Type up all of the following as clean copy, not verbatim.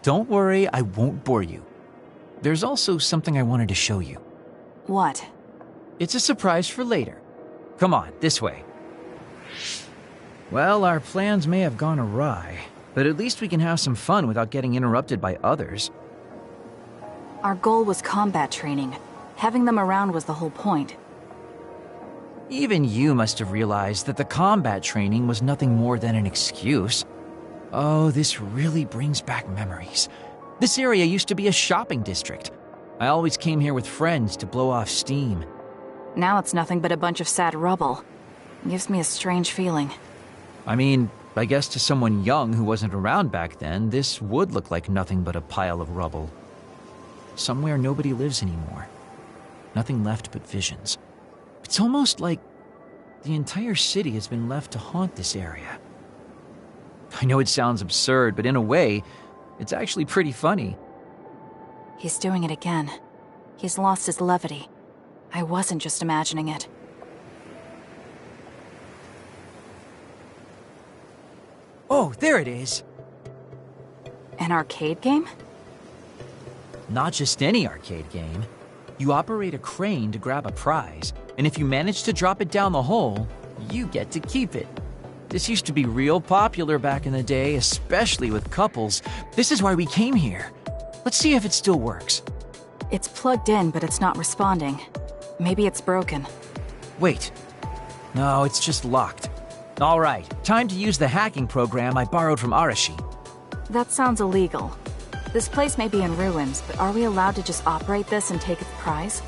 Don't worry, I won't bore you. There's also something I wanted to show you. What? It's a surprise for later. Come on, this way. Well, our plans may have gone awry, but at least we can have some fun without getting interrupted by others. Our goal was combat training. Having them around was the whole point. Even you must have realized that the combat training was nothing more than an excuse. Oh, this really brings back memories. This area used to be a shopping district. I always came here with friends to blow off steam. Now it's nothing but a bunch of sad rubble. Gives me a strange feeling. I mean, I guess to someone young who wasn't around back then, this would look like nothing but a pile of rubble. Somewhere nobody lives anymore. Nothing left but visions. It's almost like the entire city has been left to haunt this area. I know it sounds absurd, but in a way, it's actually pretty funny. He's doing it again. He's lost his levity. I wasn't just imagining it. Oh, there it is! An arcade game? Not just any arcade game. You operate a crane to grab a prize, and if you manage to drop it down the hole, you get to keep it. This used to be real popular back in the day, especially with couples. This is why we came here. Let's see if it still works. It's plugged in, but it's not responding. Maybe it's broken. Wait. No, it's just locked. All right, time to use the hacking program I borrowed from Arashi. That sounds illegal. This place may be in ruins, but are we allowed to just operate this and take its prize?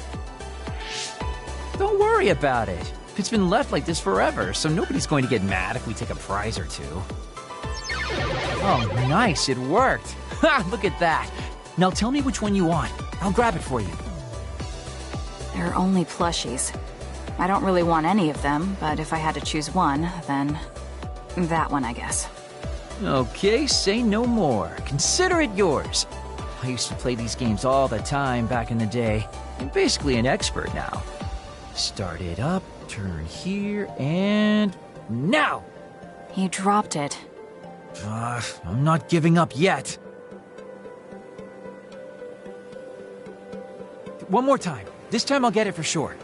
Don't worry about it. It's been left like this forever, so nobody's going to get mad if we take a prize or two. Oh, nice, it worked. Ha, look at that. Now tell me which one you want. I'll grab it for you. There are only plushies. I don't really want any of them, but if I had to choose one, then that one, I guess. Okay, say no more. Consider it yours. I used to play these games all the time back in the day. I'm basically an expert now. Start it up, turn here, and now! He dropped it. I'm not giving up yet. One more time. This time I'll get it for sure.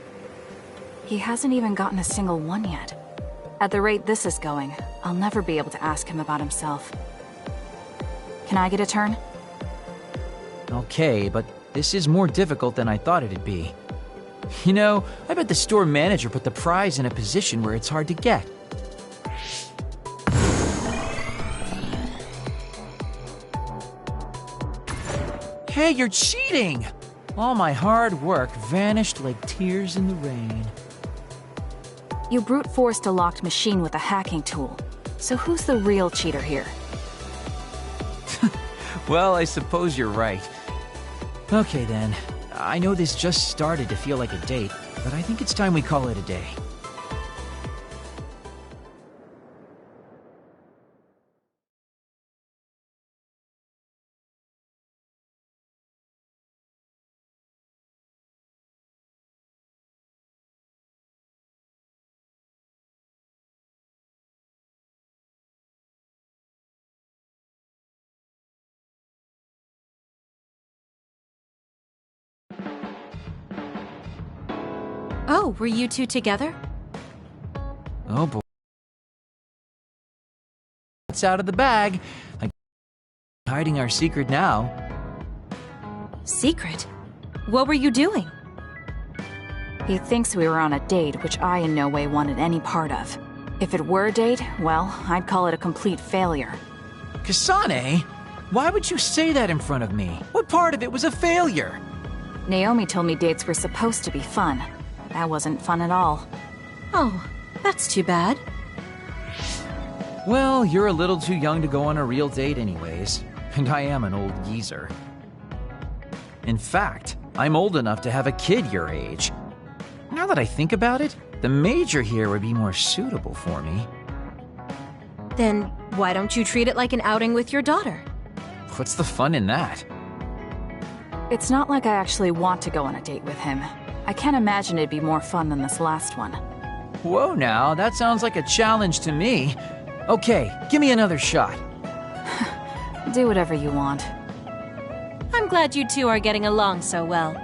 He hasn't even gotten a single one yet. At the rate this is going, I'll never be able to ask him about himself. Can I get a turn? Okay, but this is more difficult than I thought it'd be. You know, I bet the store manager put the prize in a position where it's hard to get. Hey, you're cheating! All my hard work vanished like tears in the rain. You brute forced a locked machine with a hacking tool. So who's the real cheater here? Well, I suppose you're right. Okay then, I know this just started to feel like a date, but I think it's time we call it a day. Oh, were you two together? Oh boy. It's out of the bag. I'm hiding our secret now. Secret? What were you doing? He thinks we were on a date, which I in no way wanted any part of. If it were a date, well, I'd call it a complete failure. Kasane? Why would you say that in front of me? What part of it was a failure? Naomi told me dates were supposed to be fun. That wasn't fun at all. Oh, that's too bad. Well, you're a little too young to go on a real date anyways, and I am an old geezer. In fact, I'm old enough to have a kid your age. Now that I think about it, the major here would be more suitable for me. Then why don't you treat it like an outing with your daughter? What's the fun in that? It's not like I actually want to go on a date with him. I can't imagine it'd be more fun than this last one. Whoa now, that sounds like a challenge to me. Okay, give me another shot. Do whatever you want. I'm glad you two are getting along so well.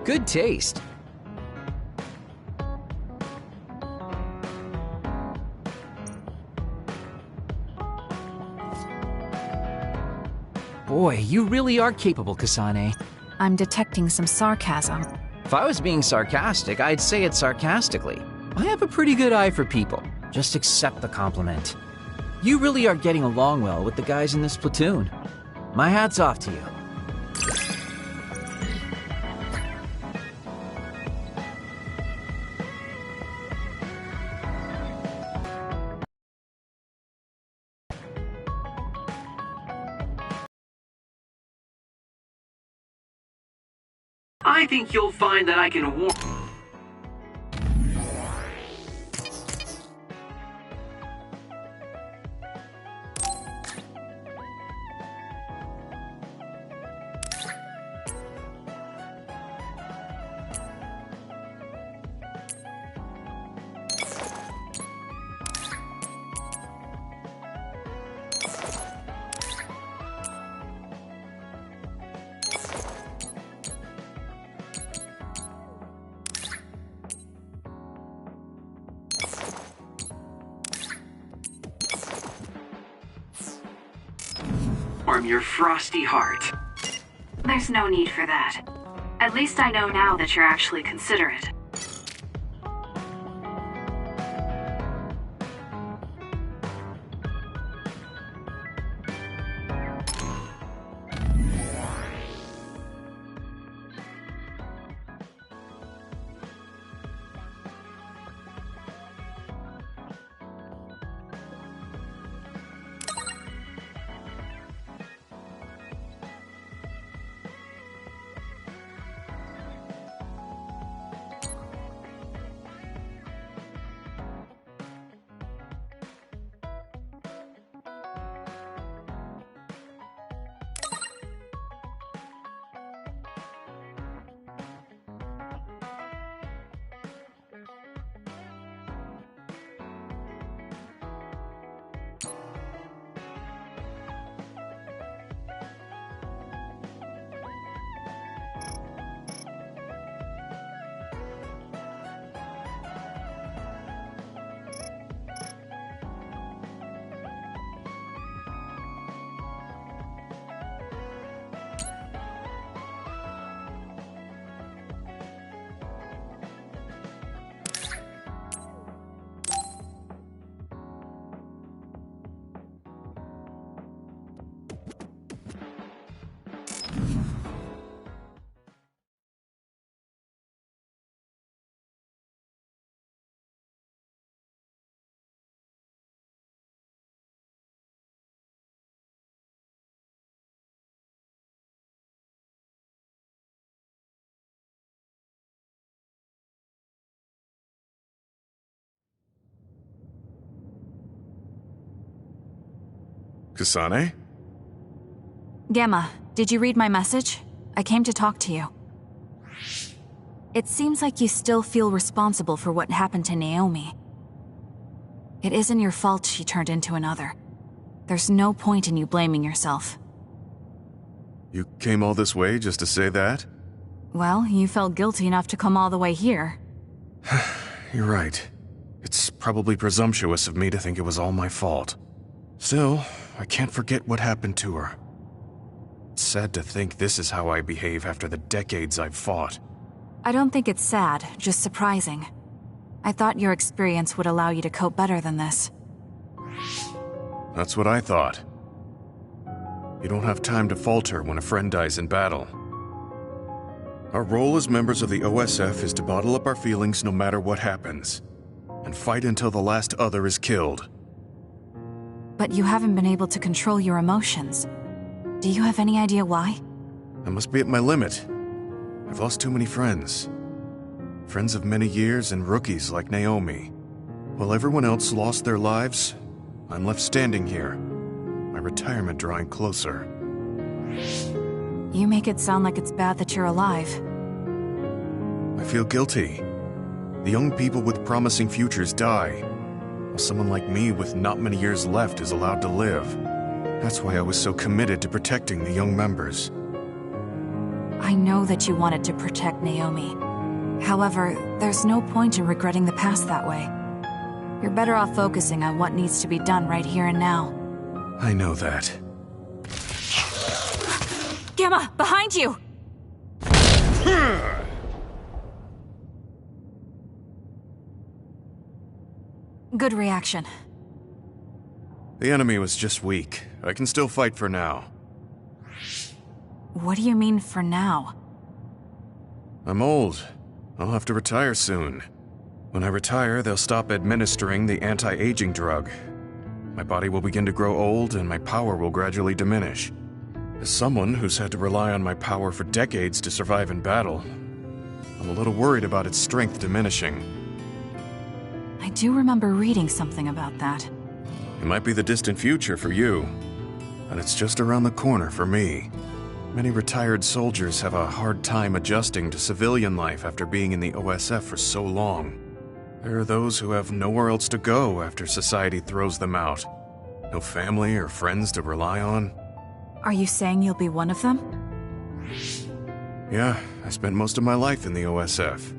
Good taste. Boy, you really are capable, Kasane. I'm detecting some sarcasm. If I was being sarcastic, I'd say it sarcastically. I have a pretty good eye for people. Just accept the compliment. You really are getting along well with the guys in this platoon. My hat's off to you. I think you'll find that I can warn. Your frosty heart. There's no need for that. At least I know now that you're actually considerate. Kasane? Gamma, did you read my message? I came to talk to you. It seems like you still feel responsible for what happened to Naomi. It isn't your fault she turned into another. There's no point in you blaming yourself. You came all this way just to say that? Well, you felt guilty enough to come all the way here. You're right. It's probably presumptuous of me to think it was all my fault. Still, I can't forget what happened to her. It's sad to think this is how I behave after the decades I've fought. I don't think it's sad, just surprising. I thought your experience would allow you to cope better than this. That's what I thought. You don't have time to falter when a friend dies in battle. Our role as members of the OSF is to bottle up our feelings no matter what happens, and fight until the last other is killed. But you haven't been able to control your emotions. Do you have any idea why? I must be at my limit. I've lost too many friends. Friends of many years and rookies like Naomi. While everyone else lost their lives, I'm left standing here, my retirement drawing closer. You make it sound like it's bad that you're alive. I feel guilty. The young people with promising futures die, while someone like me with not many years left is allowed to live. That's why I was so committed to protecting the young members. I know that you wanted to protect Naomi. However, there's no point in regretting the past that way. You're better off focusing on what needs to be done right here and now. I know that. Gamma, behind you! Good reaction. The enemy was just weak. I can still fight for now. What do you mean for now? I'm old. I'll have to retire soon. When I retire, they'll stop administering the anti-aging drug. My body will begin to grow old and my power will gradually diminish. As someone who's had to rely on my power for decades to survive in battle, I'm a little worried about its strength diminishing. I do remember reading something about that. It might be the distant future for you, but it's just around the corner for me. Many retired soldiers have a hard time adjusting to civilian life after being in the OSF for so long. There are those who have nowhere else to go after society throws them out. No family or friends to rely on. Are you saying you'll be one of them? Yeah, I spent most of my life in the OSF.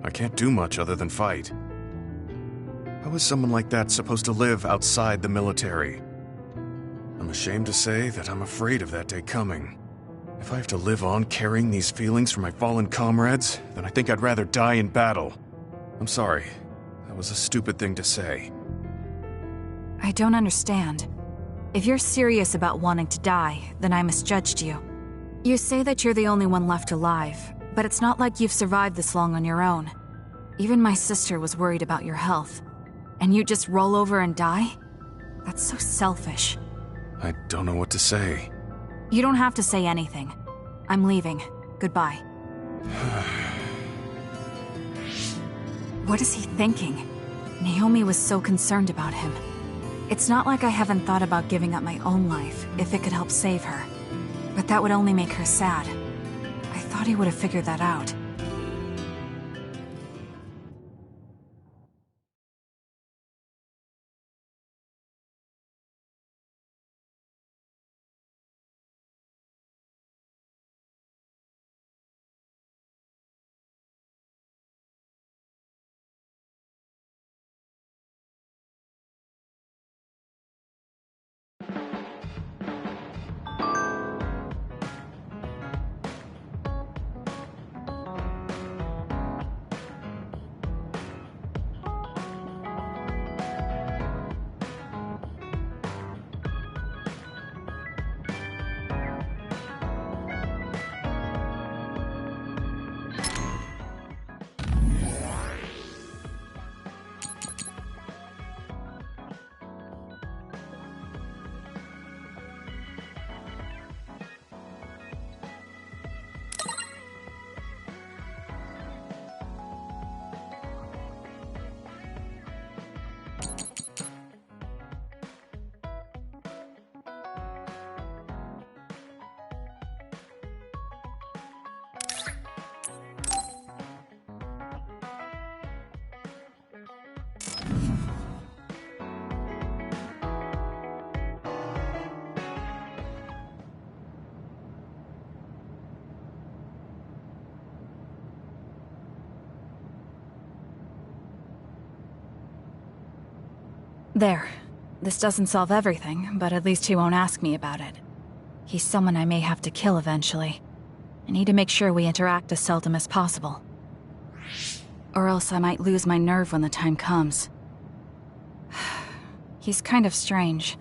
I can't do much other than fight. How is someone like that supposed to live outside the military? I'm ashamed to say that I'm afraid of that day coming. If I have to live on carrying these feelings for my fallen comrades, then I think I'd rather die in battle. I'm sorry. That was a stupid thing to say. I don't understand. If you're serious about wanting to die, then I misjudged you. You say that you're the only one left alive, but it's not like you've survived this long on your own. Even my sister was worried about your health. And you just roll over and die? That's so selfish. I don't know what to say. You don't have to say anything. I'm leaving. Goodbye. What is he thinking? Naomi was so concerned about him. It's not like I haven't thought about giving up my own life if it could help save her. But that would only make her sad. I thought he would have figured that out. There. This doesn't solve everything, but at least he won't ask me about it. He's someone I may have to kill eventually. I need to make sure we interact as seldom as possible. Or else I might lose my nerve when the time comes. He's kind of strange.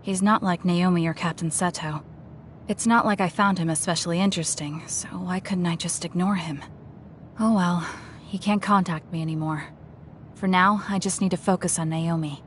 He's not like Naomi or Captain Seto. It's not like I found him especially interesting, so why couldn't I just ignore him? Oh well, he can't contact me anymore. For now, I just need to focus on Naomi.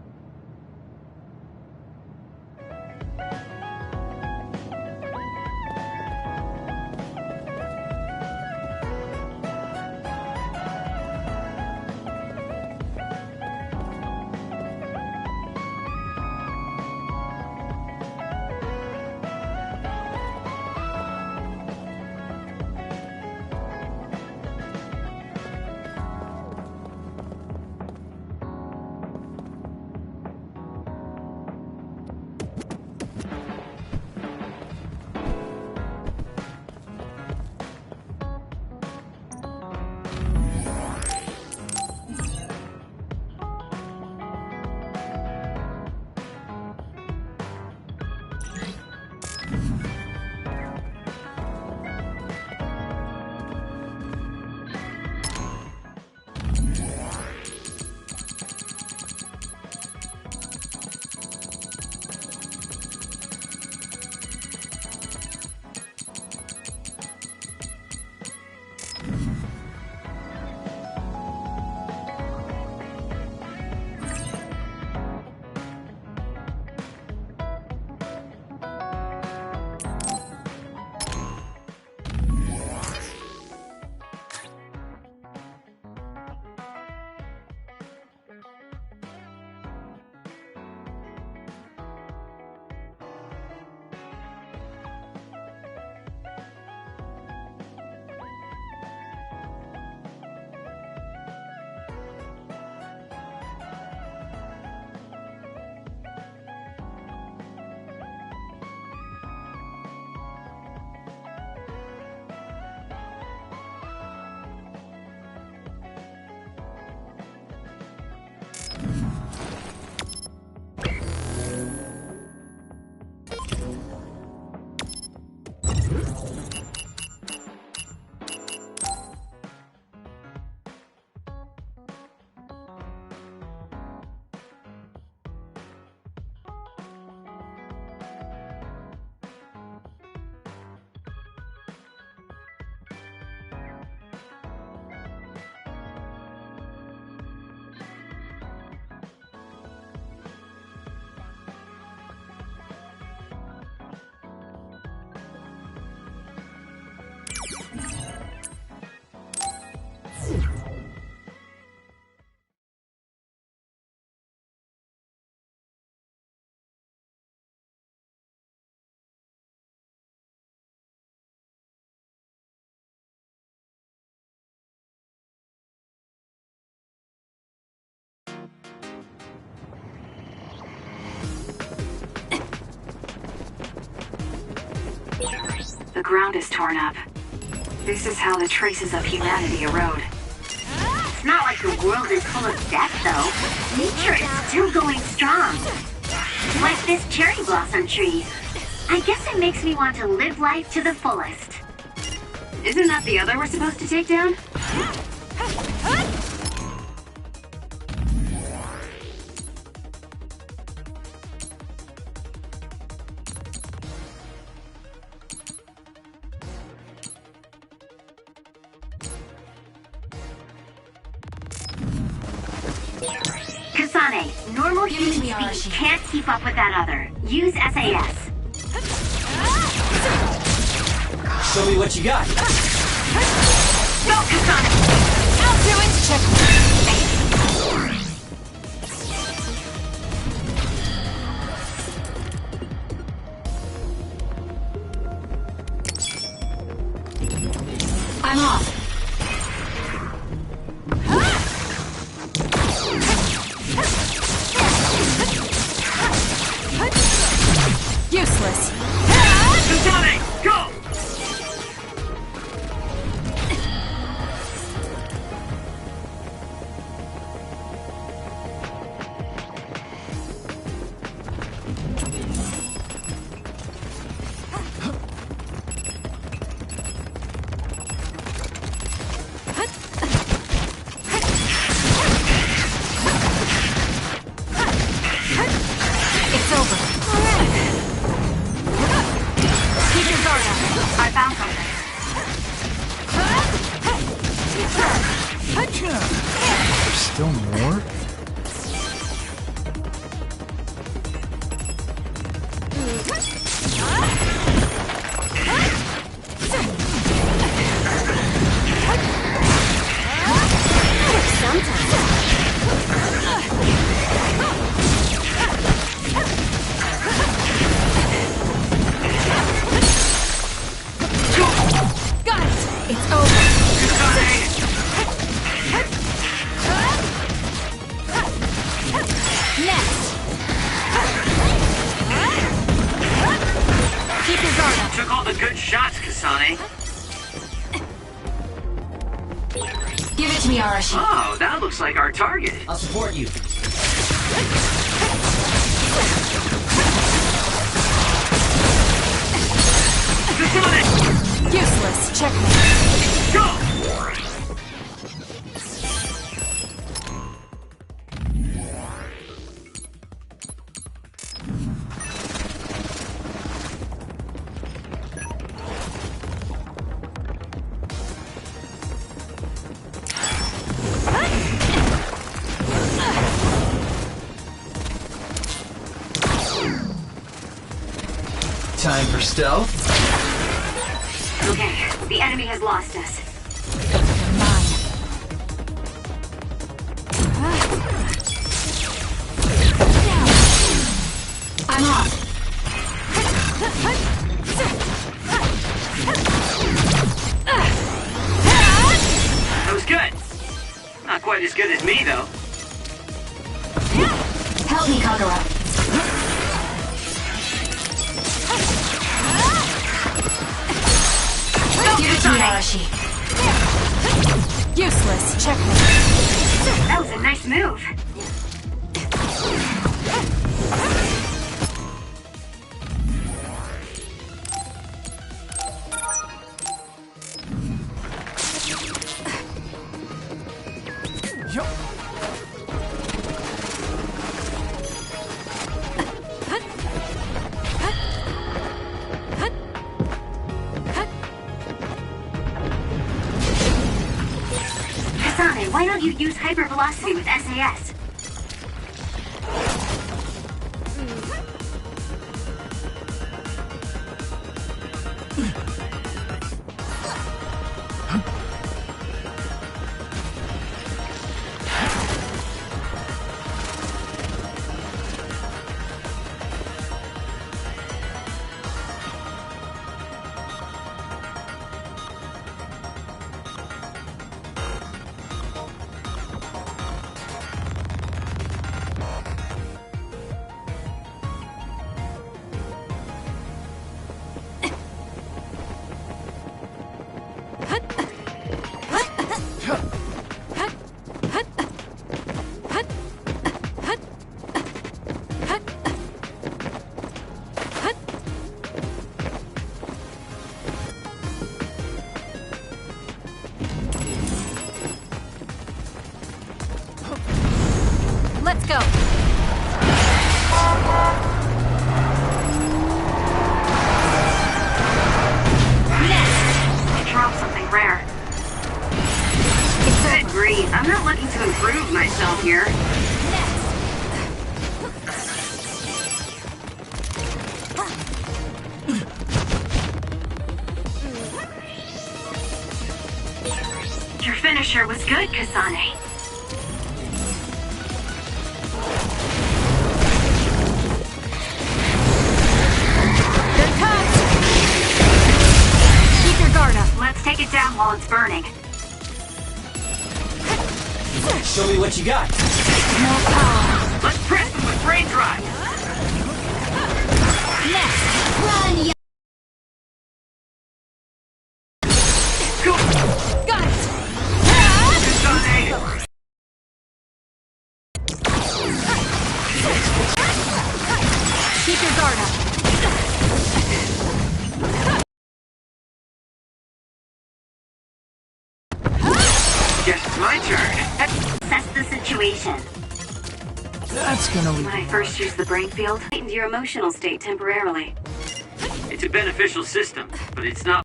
The ground is torn up. This is how the traces of humanity erode. It's not like the world is full of death, though. Nature is still going strong. Like this cherry blossom tree. I guess it makes me want to live life to the fullest. Isn't that the other we're supposed to take down? Kasane, normal human speed can't keep up with that other. Use SAS. Show me what you got. Go, Kasane! I'll do it! Check. I'm off. Useless. Kasane, go! It's over. Keep your guard up. I found something. There's still more? Got it. It's over. Next. Keep your guard up. Took all the good shots, Kasane. Give it to me, Arashi. Oh, that looks like our target. I'll support you. Kasane, Useless. Checkmate. go! Time for stealth. Okay, the enemy has lost us. I'm off. That was good. Not quite as good as me, though. Help me, Kagura. Give it to me, Arashi. Useless. Checkmate. That was a nice move. Kasane, why don't you use hypervelocity with SAS? Let's go! I dropped something rare. Good grief, I'm not looking to improve myself here. Your finisher was good, Kasane. They're cut! Keep your guard up. Let's take it down while it's burning. Show me what you got. No power. Let's press them with brain drive. Next! Run, Go! got it! Kasane! Keep your guard up. Guess it's my turn. Assess the situation. That's gonna leave When I first used the brain field, it heightened your emotional state temporarily. It's a beneficial system, but it's not.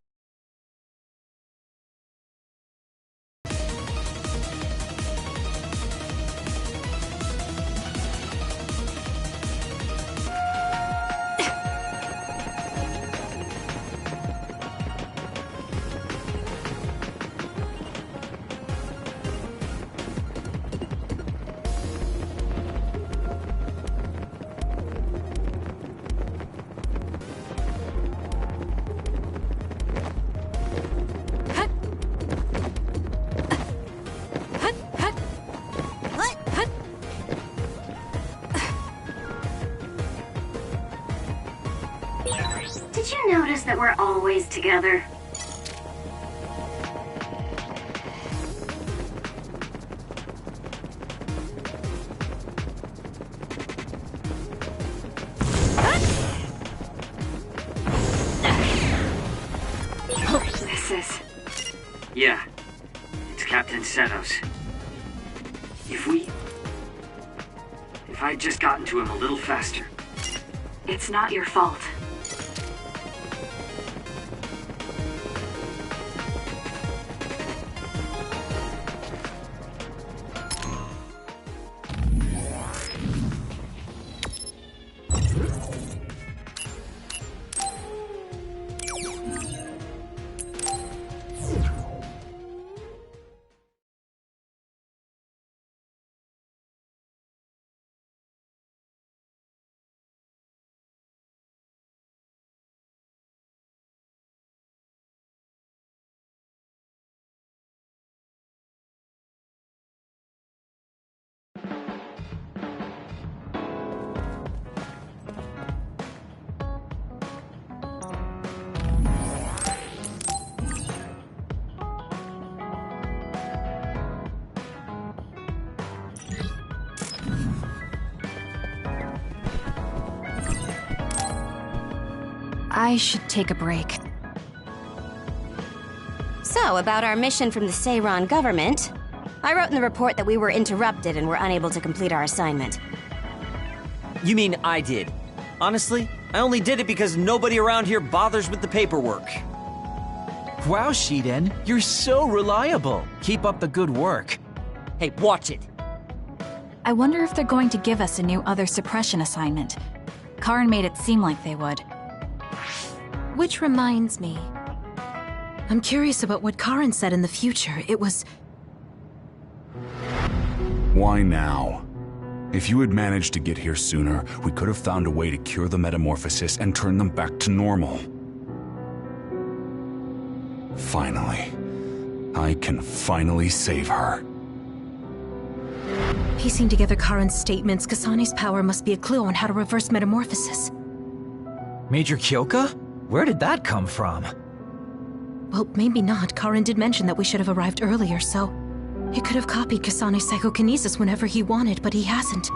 Did you notice that we're always together? This is... Yeah, it's Captain Seto's. If I'd just gotten to him a little faster. It's not your fault. I should take a break. So, about our mission from the Seiran government, I wrote in the report that we were interrupted and were unable to complete our assignment. You mean I did? Honestly, I only did it because nobody around here bothers with the paperwork. Wow, Shiden, you're so reliable. Keep up the good work. Hey, watch it. I wonder if they're going to give us a new other suppression assignment. Karin made it seem like they would. Which reminds me. I'm curious about what Karin said in the future. It was... Why now? If you had managed to get here sooner, we could have found a way to cure the metamorphosis and turn them back to normal. Finally. I can finally save her. Piecing together Karin's statements, Kasane's power must be a clue on how to reverse metamorphosis. Major Kyoka? Where did that come from? Well, maybe not. Karin did mention that we should have arrived earlier, so... He could have copied Kasane's psychokinesis whenever he wanted, but he hasn't.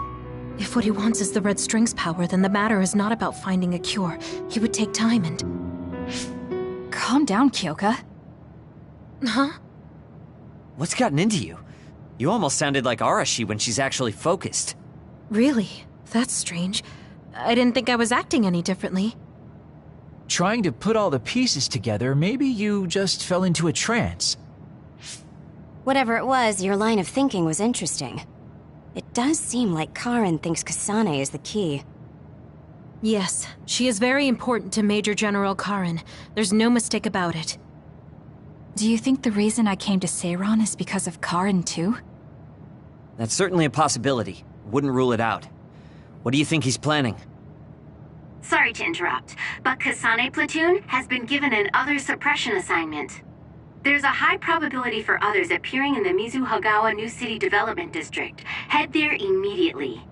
If what he wants is the Red String's power, then the matter is not about finding a cure. He would take time and... Calm down, Kyoka. Huh? What's gotten into you? You almost sounded like Arashi when she's actually focused. Really? That's strange. I didn't think I was acting any differently. Trying to put all the pieces together, maybe you just fell into a trance. Whatever it was, your line of thinking was interesting. It does seem like Karen thinks Kasane is the key. Yes, she is very important to Major General Karen. There's no mistake about it. Do you think the reason I came to Seiran is because of Karen too? That's certainly a possibility. Wouldn't rule it out. What do you think he's planning? Sorry to interrupt, but Kasane Platoon has been given an other suppression assignment. There's a high probability for others appearing in the Mizuhagawa New City Development District. Head there immediately.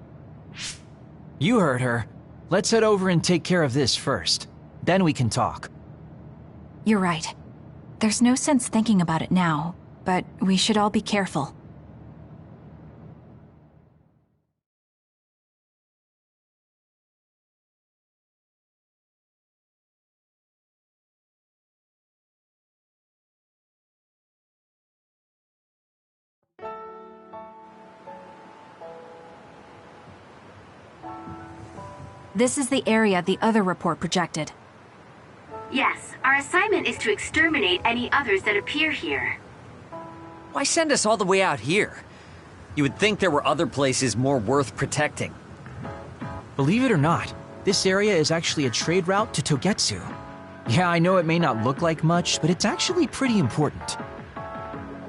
You heard her. Let's head over and take care of this first. Then we can talk. You're right. There's no sense thinking about it now, but we should all be careful. This is the area the other report projected. Yes, our assignment is to exterminate any others that appear here. Why send us all the way out here? You would think there were other places more worth protecting. Believe it or not, this area is actually a trade route to Togetsu. Yeah, I know it may not look like much, but it's actually pretty important.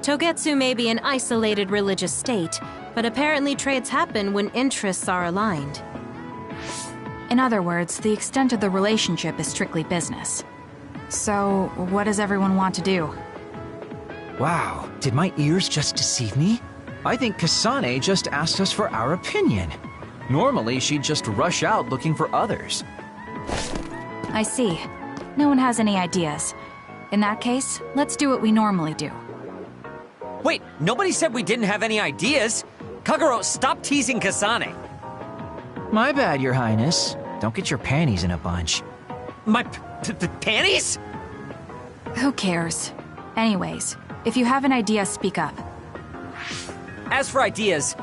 Togetsu may be an isolated religious state, but apparently trades happen when interests are aligned. In other words, the extent of the relationship is strictly business. So, what does everyone want to do? Wow, did my ears just deceive me? I think Kasane just asked us for our opinion. Normally, she'd just rush out looking for others. I see. No one has any ideas. In that case, let's do what we normally do. Wait, nobody said we didn't have any ideas. Kagero, stop teasing Kasane. My bad, Your Highness. Don't get your panties in a bunch. My panties? Who cares? Anyways, if you have an idea, speak up. As for ideas,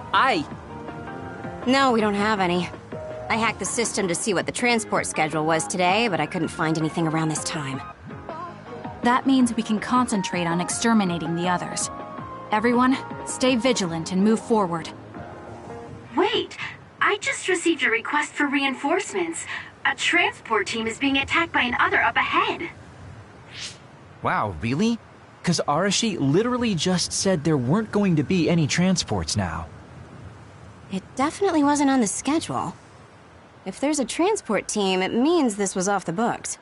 No, we don't have any. I hacked the system to see what the transport schedule was today, but I couldn't find anything around this time. That means we can concentrate on exterminating the others. Everyone, stay vigilant and move forward. Wait, I just received a request for reinforcements. A transport team is being attacked by an other up ahead. Wow, really? 'Cause Arashi literally just said there weren't going to be any transports now. It definitely wasn't on the schedule. If there's a transport team, it means this was off the books.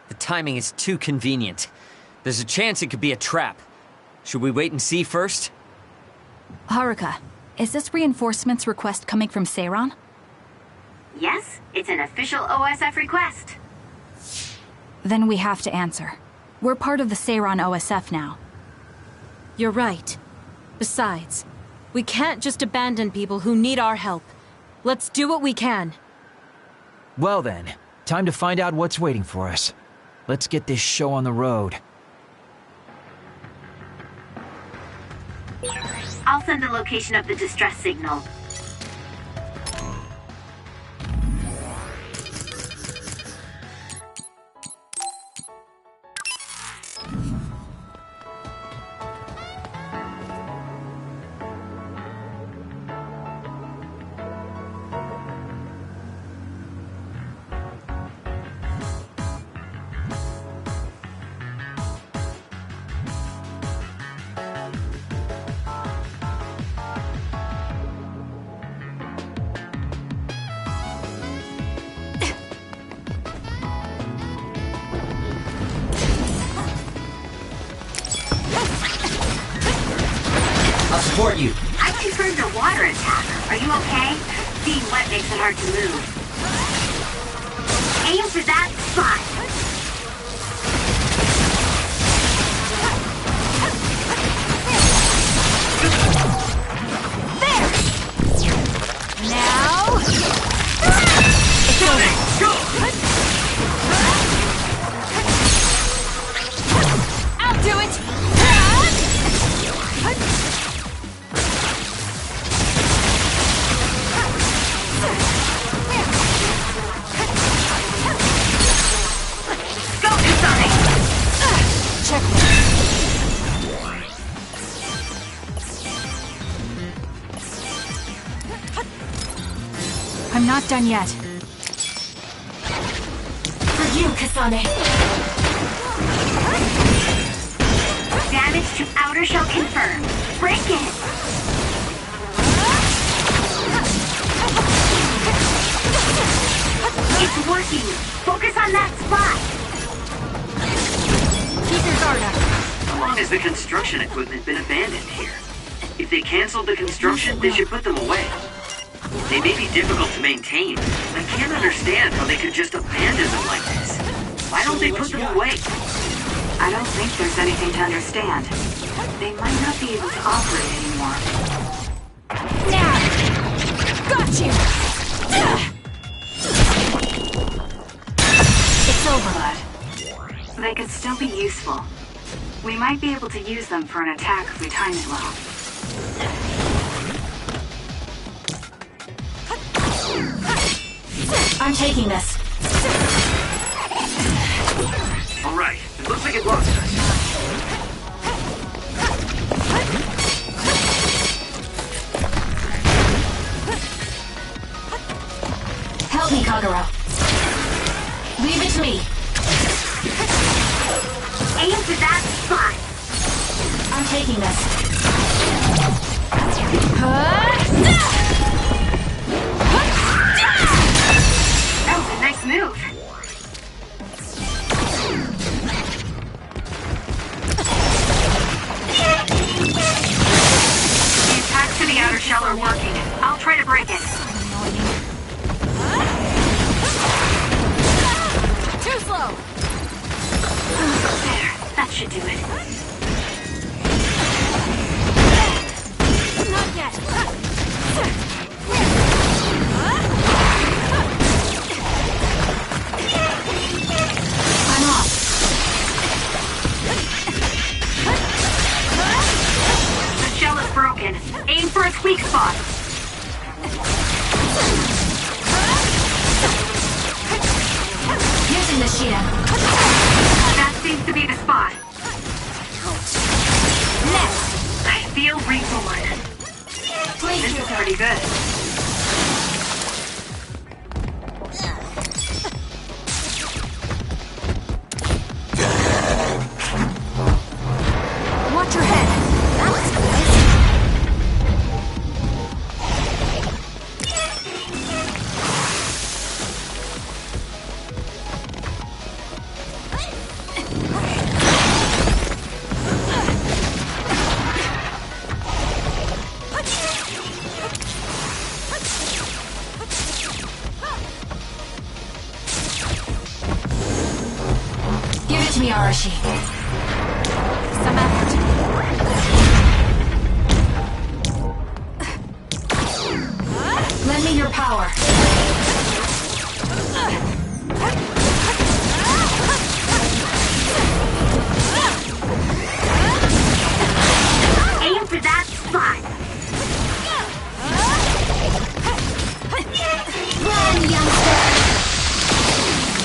The timing is too convenient. There's a chance it could be a trap. Should we wait and see first? Haruka, is this reinforcements request coming from Seiran? Yes, it's an official OSF request. Then we have to answer. We're part of the Seiran OSF now. You're right. Besides, we can't just abandon people who need our help. Let's do what we can. Well then, time to find out what's waiting for us. Let's get this show on the road. I'll send the location of the distress signal. I'll support you. I confirmed a water attack. Are you okay? Being wet makes it hard to move. Aim for that spot. There! Now... I'll do it! I'm not done yet. For you, Kasane. Damage to outer shell confirmed. Break it! It's working! Focus on that spot! Keep your guard up. How long has the construction equipment been abandoned here? If they canceled the construction, they should put them away. They may be difficult to maintain. I can't understand how they could just abandon them like this. Why don't they put them away? I don't think there's anything to understand. They might not be able to operate anymore. Now! Got you! It's over. But they could still be useful. We might be able to use them for an attack if we time it well. I'm taking this. All right, it looks like it lost us. Help me, Kagura. Leave it to me. Aim for that spot! I'm taking this. That was a nice move. The attacks to the outer shell are working. I'll try to break it. Too slow! There, that should do it. Not yet! I'm off. The shell is broken. Aim for its weak spot. Using the Shida. That seems to be the spot. Next. I feel reborn. Please, This is pretty good. Watch your head. That was give it to me, Arashi. some effort. Lend me your power. Aim for that spot. Run, youngster.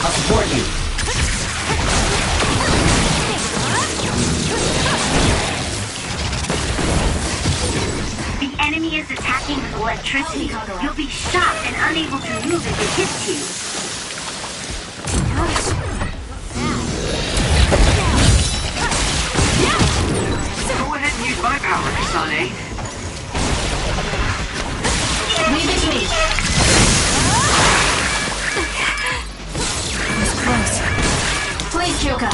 I'll support you. The enemy is attacking with electricity. You'll be shocked and unable to move if it hits you. Go ahead and use my power, Kasane. Leave it to me. It was close. Please, Kyoka.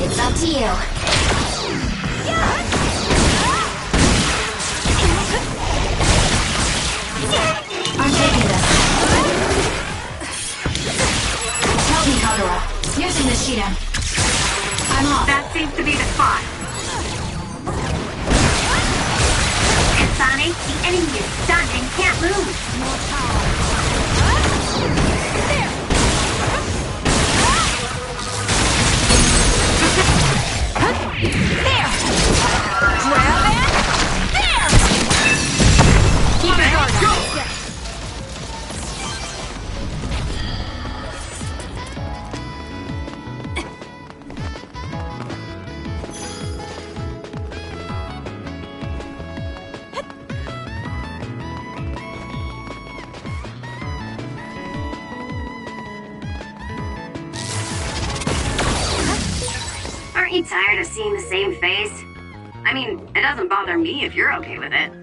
It's up to you. I'm taking this. Help me, Kagura. Using the Shiden. I'm off. That seems to be the spot. Kasane, the enemy is stunned and can't move. There! Grab it! There! Keep your guard up. you tired of seeing the same face? I mean, it doesn't bother me if you're okay with it.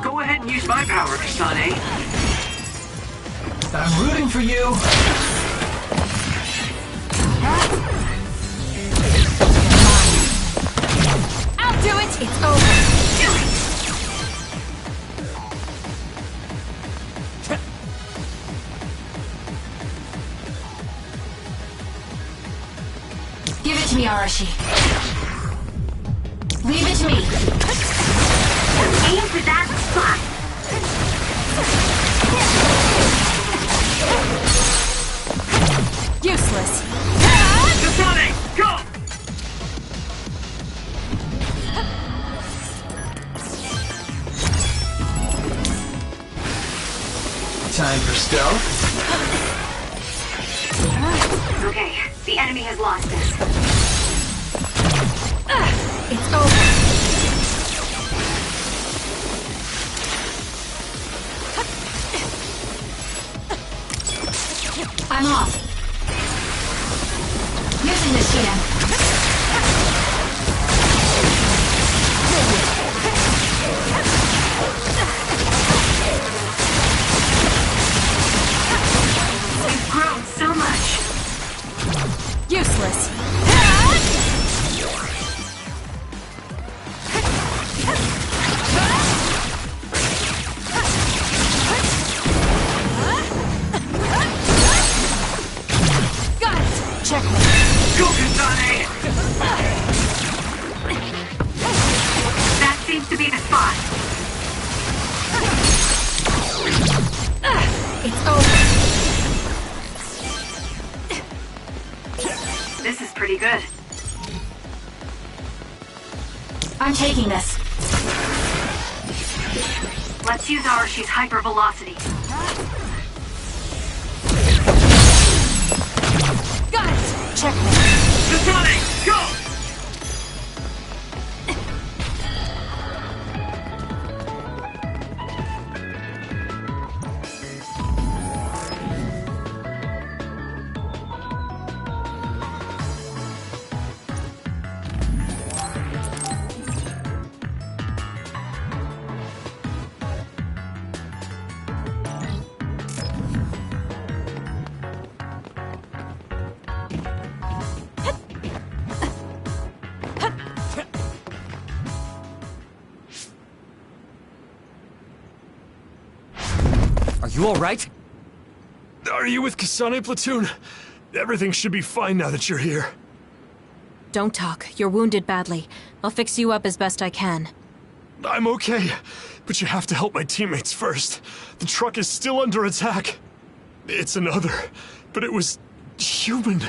Go ahead and use my power, Kasane. I'm rooting for you. I'll do it! It's over. Do it! Give it to me, Arashi. Leave it to me. Aim for that spot. Useless. Kasane, go! Time for stealth. Okay, the enemy has lost us. It's over. I'm off. Using the shield. We've grown so much. Useless. Got it. Checkmate. Go, Kasane! That seems to be the spot. It's over. This is pretty good. I'm taking this. Let's use Arashi's hypervelocity. Got it. Checkmate. Kasane, go! Are you alright? Are you with Kasane Platoon? Everything should be fine now that you're here. Don't talk. You're wounded badly. I'll fix you up as best I can. I'm okay, but you have to help my teammates first. The truck is still under attack. It's another, but it was human.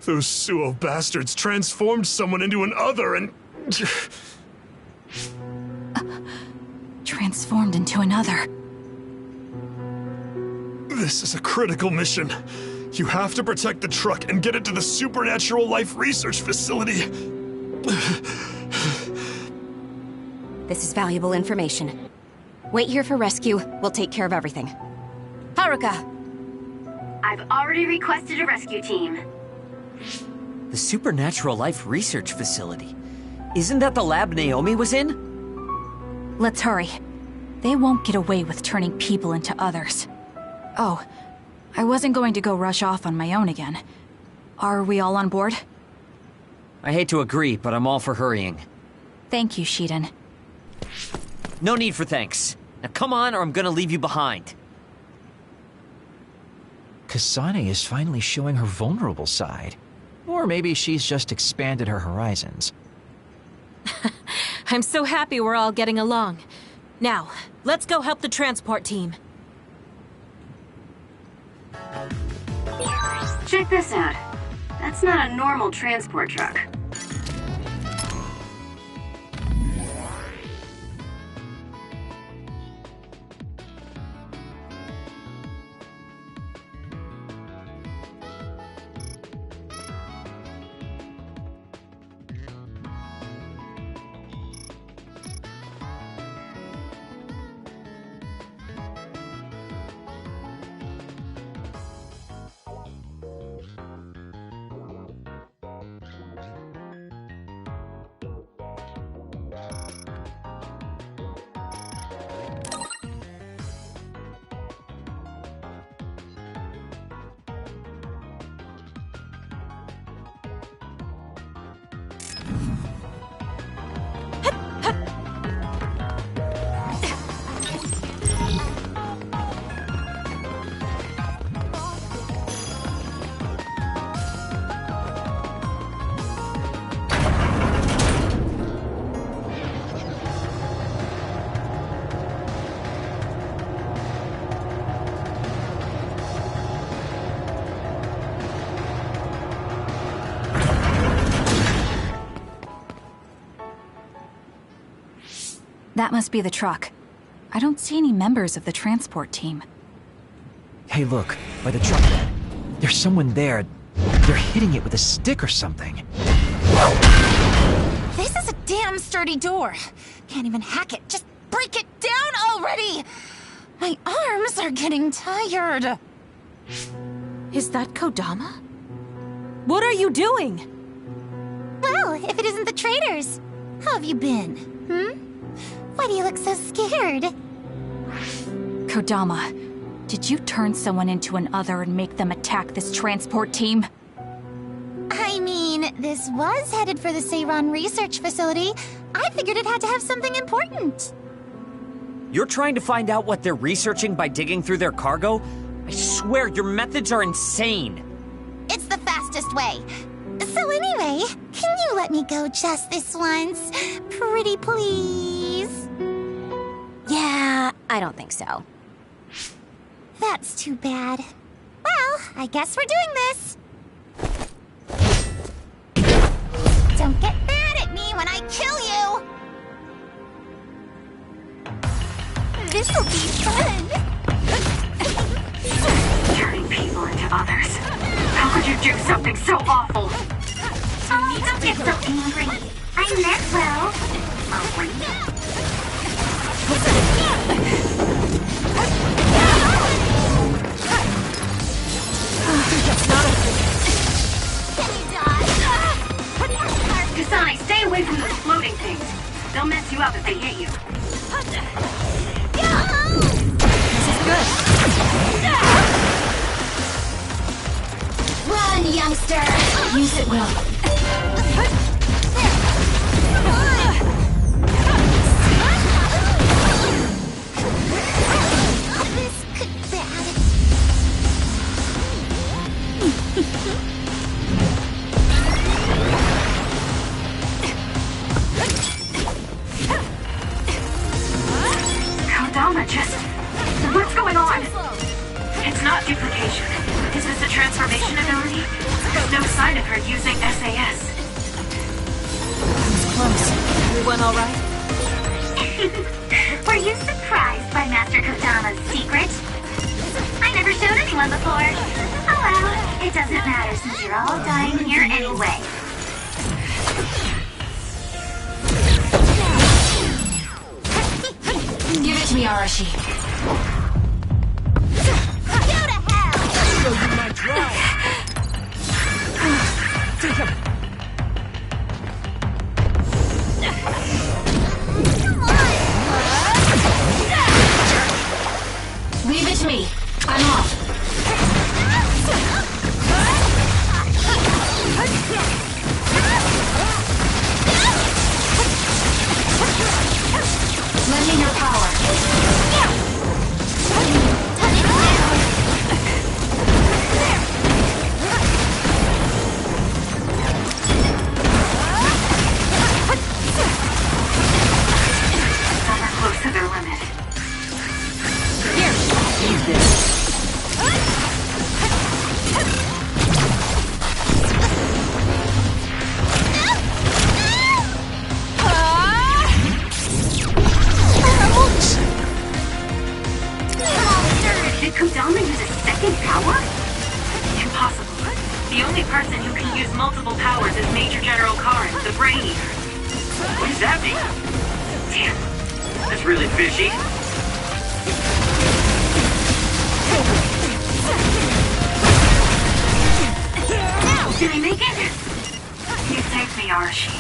Those Suo bastards transformed someone into an other and... Transformed into another. This is a critical mission. You have to protect the truck and get it to the Supernatural Life Research Facility. This is valuable information. Wait here for rescue. We'll take care of everything. Haruka! I've already requested a rescue team. The Supernatural Life Research Facility. Isn't that the lab Naomi was in? Let's hurry. They won't get away with turning people into others. Oh, I wasn't going to go rush off on my own again. Are we all on board? I hate to agree, but I'm all for hurrying. Thank you, Shiden. No need for thanks. Now come on, or I'm gonna leave you behind. Kasane is finally showing her vulnerable side. Or maybe she's just expanded her horizons. I'm so happy we're all getting along. Now, let's go help the transport team. Check this out. That's not a normal transport truck. That must be the truck. I don't see any members of the transport team. Hey, look, by the truck bed. There's someone there. They're hitting it with a stick or something. This is a damn sturdy door. Can't even hack it. Just break it down already! My arms are getting tired. Is that Kodama? What are you doing? Well, if it isn't the traitors. How have you been? Why do you look so scared? Kodama, did you turn someone into an other and make them attack this transport team? I mean, this was headed for the Seiran research facility. I figured it had to have something important. You're trying to find out what they're researching by digging through their cargo? I swear, your methods are insane. It's the fastest way. So anyway, can you let me go just this once? Pretty please? Yeah, I don't think so. That's too bad. Well, I guess we're doing this. Don't get mad at me when I kill you! This'll be fun! Turning people into others. How could you do something so awful? Oh, don't get so angry. I meant well. Kasane, stay away from those floating things. They'll mess you up if they hit you. This is good. Run, youngster! Use it well. This could be bad. Kodama just... What's going on? It's not duplication. Is this a transformation ability? There's no sign of her using SAS. Close. Everyone all right? Were you surprised by Master Kodama's secret? I never showed anyone before. Oh well, it doesn't matter since you're all dying here anyway. Give it to me, Arashi. Go to hell! Show you my drive. Take him. Leave it to me. I'm off. Lend me your power. Some are close to their limit. Here, use this. Did Kodama use a second power? Impossible. The only person who can use multiple powers is Major General Karin, the Brain Eater. What does that mean? Damn, that's really fishy. Did I make it? You saved me, Arashi.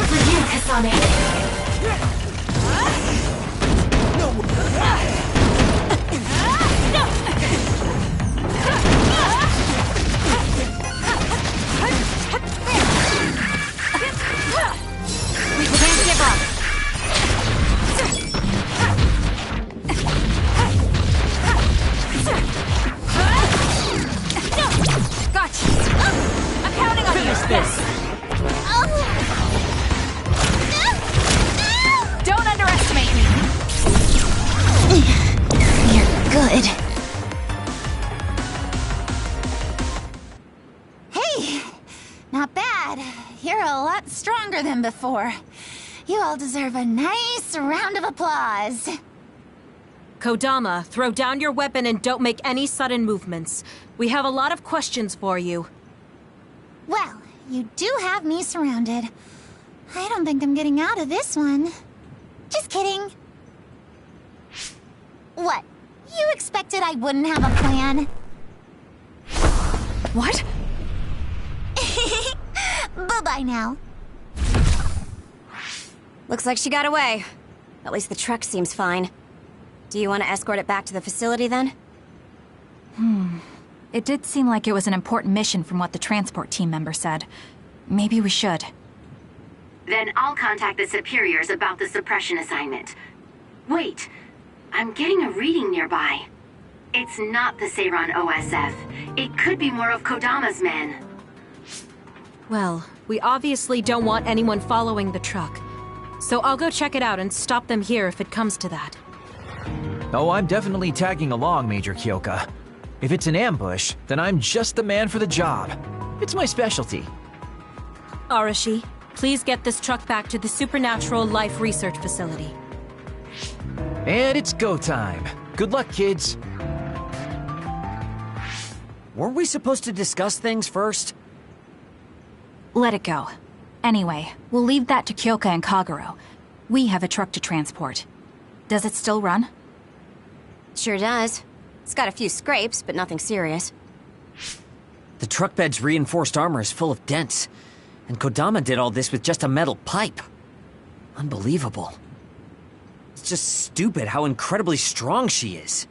For you, Kasane. We can't give up. Gotcha. I'm counting on you. Finish this. stronger than before. You all deserve a nice round of applause. Kodama, throw down your weapon and don't make any sudden movements. We have a lot of questions for you. Well, you do have me surrounded. I don't think I'm getting out of this one. Just kidding. What? You expected I wouldn't have a plan? What? Bye-bye now. Looks like she got away. At least the truck seems fine. Do you want to escort it back to the facility then? It did seem like it was an important mission from what the transport team member said. Maybe we should. Then I'll contact the superiors about the suppression assignment. Wait, I'm getting a reading nearby. It's not the Seiran OSF. It could be more of Kodama's men. Well, we obviously don't want anyone following the truck. So I'll go check it out and stop them here if it comes to that. Oh, I'm definitely tagging along, Major Kyoka. If it's an ambush, then I'm just the man for the job. It's my specialty. Arashi, please get this truck back to the Supernatural Life Research Facility. And it's go time. Good luck, kids. Weren't we supposed to discuss things first? Let it go. Anyway, we'll leave that to Kyoka and Kagero. We have a truck to transport. Does it still run? Sure does. It's got a few scrapes, but nothing serious. The truck bed's reinforced armor is full of dents, and Kodama did all this with just a metal pipe. Unbelievable. It's just stupid how incredibly strong she is.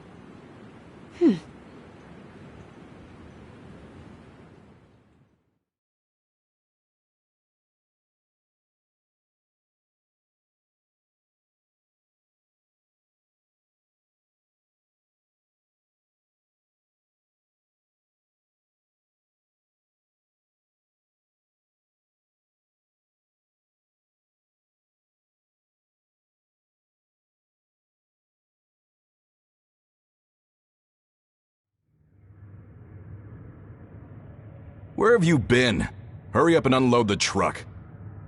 Where have you been? Hurry up and unload the truck.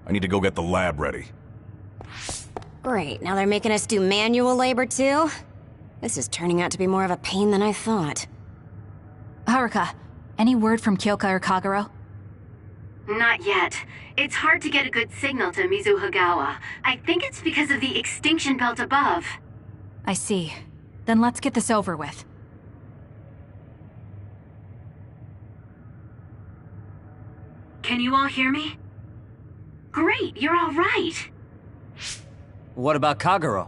I need to go get the lab ready. Great, now they're making us do manual labor too? This is turning out to be more of a pain than I thought. Haruka, any word from Kyoka or Kagero? Not yet. It's hard to get a good signal to Mizuhagawa. I think it's because of the extinction belt above. I see. Then let's get this over with. Can you all hear me? Great, you're all right. What about Kagero?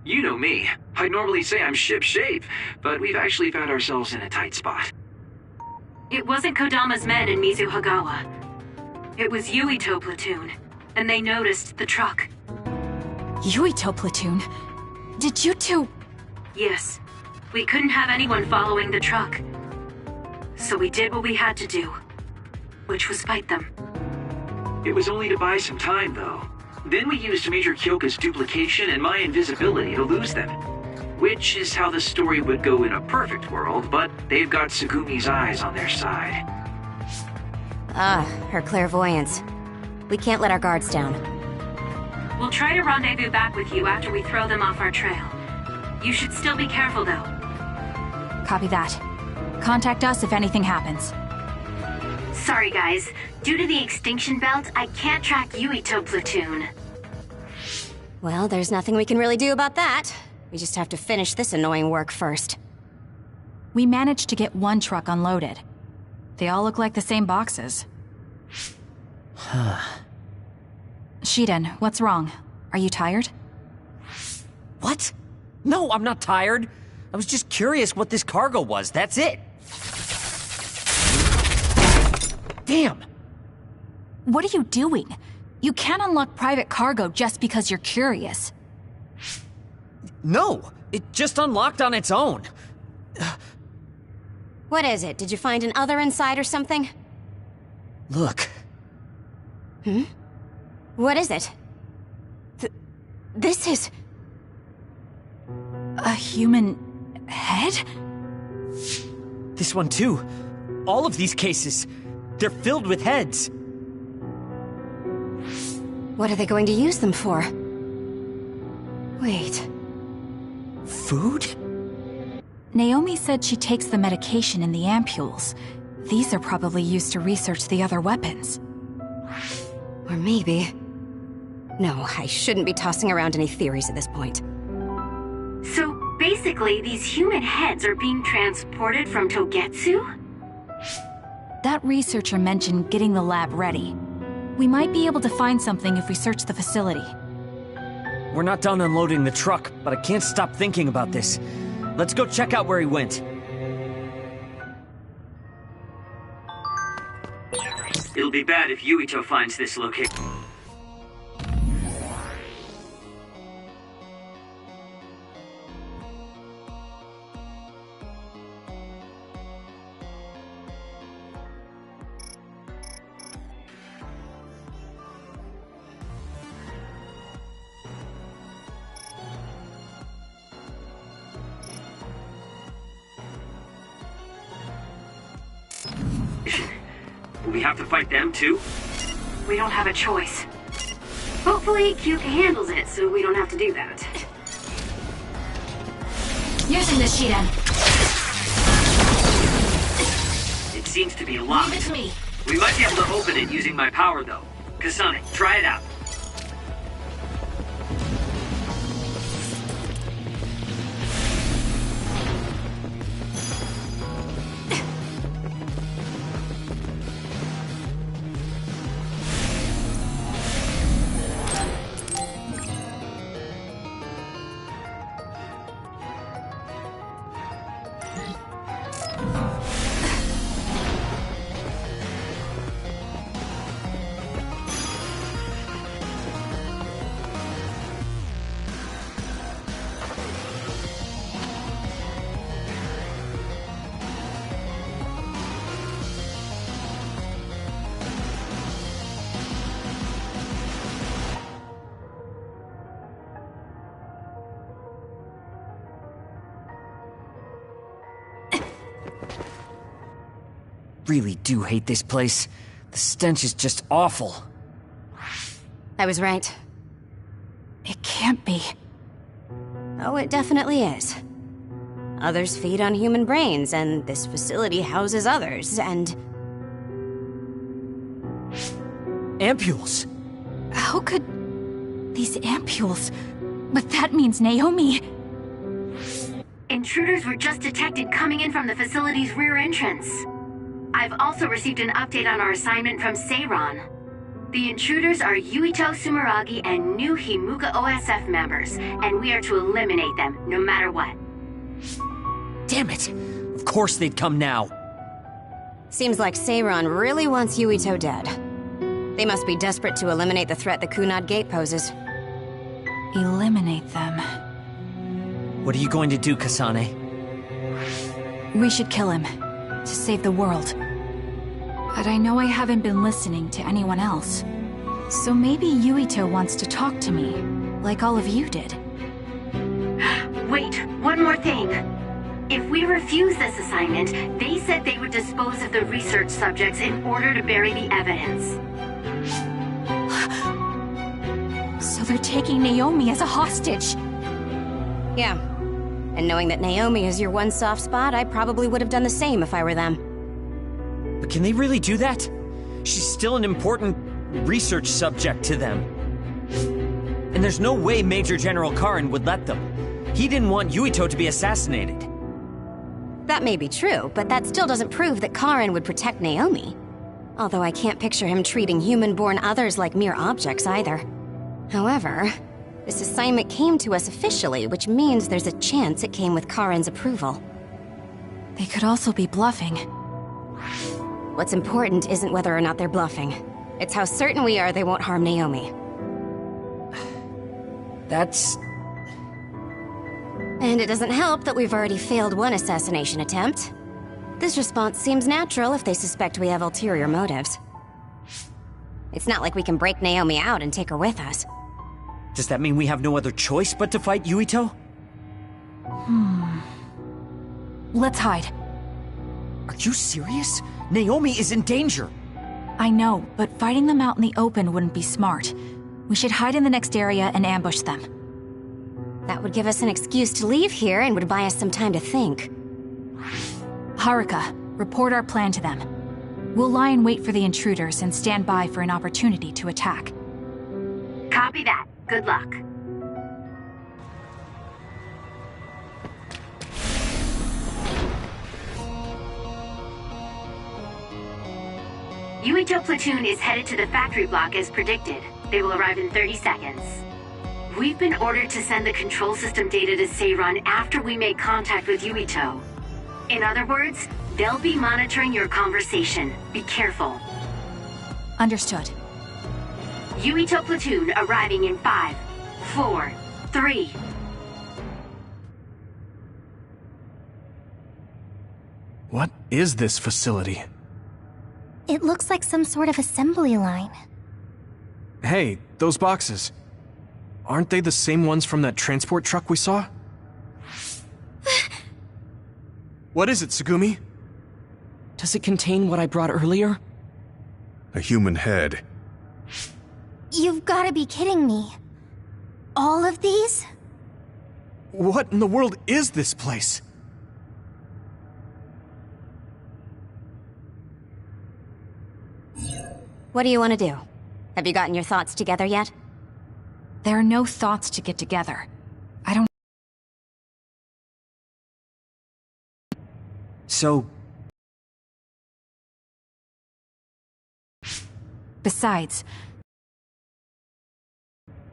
You know me. I'd normally say I'm ship-shape, but we've actually found ourselves in a tight spot. It wasn't Kodama's men in Mizuhagawa. It was Yuito platoon, and they noticed the truck. Yuito platoon? Did you two... Yes. We couldn't have anyone following the truck. So we did what we had to do, which was fight them. It was only to buy some time, though. Then we used Major Kyoka's duplication and my invisibility to lose them. Which is how the story would go in a perfect world, but they've got Tsugumi's eyes on their side. Her clairvoyance. We can't let our guards down. We'll try to rendezvous back with you after we throw them off our trail. You should still be careful, though. Copy that. Contact us if anything happens. Sorry, guys. Due to the extinction belt, I can't track Yuito platoon. Well, there's nothing we can really do about that. We just have to finish this annoying work first. We managed to get one truck unloaded. They all look like the same boxes. Shiden, what's wrong? Are you tired? What? No, I'm not tired. I was just curious what this cargo was, that's it. Damn! What are you doing? You can't unlock private cargo just because you're curious. No, it just unlocked on its own. What is it? Did you find an other inside or something? Look. What is it? This is... a human head? This one too. All of these cases. They're filled with heads. What are they going to use them for? Wait. Food? Naomi said she takes the medication in the ampules. These are probably used to research the other weapons. Or maybe... No, I shouldn't be tossing around any theories at this point. So basically, these human heads are being transported from Togetsu? That researcher mentioned getting the lab ready. We might be able to find something if we search the facility. We're not done unloading the truck, but I can't stop thinking about this. Let's go check out where he went. It'll be bad if Yuito finds this location. Will we have to fight them too? We don't have a choice. Hopefully, Kyuka handles it so we don't have to do that. Using the Shiden. It seems to be locked. Leave it to me. We might be able to open it using my power though. Kasane, try it out. Really do hate this place. The stench is just awful. I was right. It can't be. Oh, it definitely is. Others feed on human brains, and this facility houses others, and... Ampules! How could... These ampules... But that means Naomi... Intruders were just detected coming in from the facility's rear entrance. I've also received an update on our assignment from Seiron. The intruders are Yuito Sumeragi and new Himuka OSF members, and we are to eliminate them, no matter what. Damn it! Of course they'd come now. Seems like Seiron really wants Yuito dead. They must be desperate to eliminate the threat the Kunad Gate poses. Eliminate them. What are you going to do, Kasane? We should kill him, to save the world. But I know I haven't been listening to anyone else. So maybe Yuito wants to talk to me, like all of you did. Wait, one more thing. If we refuse this assignment, they said they would dispose of the research subjects in order to bury the evidence. So they're taking Naomi as a hostage. Yeah. And knowing that Naomi is your one soft spot, I probably would have done the same if I were them. But can they really do that? She's still an important research subject to them. And there's no way Major General Karin would let them. He didn't want Yuito to be assassinated. That may be true, but that still doesn't prove that Karin would protect Naomi. Although I can't picture him treating human-born others like mere objects either. However, this assignment came to us officially, which means there's a chance it came with Karin's approval. They could also be bluffing. What's important isn't whether or not they're bluffing. It's how certain we are they won't harm Naomi. That's... And it doesn't help that we've already failed one assassination attempt. This response seems natural if they suspect we have ulterior motives. It's not like we can break Naomi out and take her with us. Does that mean we have no other choice but to fight Yuito? Let's hide. Are you serious? Naomi is in danger. I know, but fighting them out in the open wouldn't be smart. We should hide in the next area and ambush them. That would give us an excuse to leave here and would buy us some time to think. Haruka, report our plan to them. We'll lie in wait for the intruders and stand by for an opportunity to attack. Copy that. Good luck. Yuito platoon is headed to the factory block as predicted. They will arrive in 30 seconds. We've been ordered to send the control system data to Seiran after we make contact with Yuito. In other words, they'll be monitoring your conversation. Be careful. Understood. Yuito platoon arriving in 5, 4, 3. What is this facility? It looks like some sort of assembly line. Hey, those boxes. Aren't they the same ones from that transport truck we saw? What is it, Tsugumi? Does it contain what I brought earlier? A human head. You've gotta be kidding me. All of these? What in the world is this place? What do you want to do? Have you gotten your thoughts together yet? There are no thoughts to get together. I don't... So... Besides,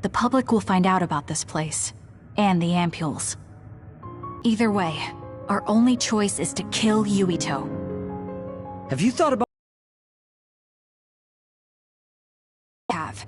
the public will find out about this place, and the ampules. Either way, our only choice is to kill Yuito. Have you thought about... Have.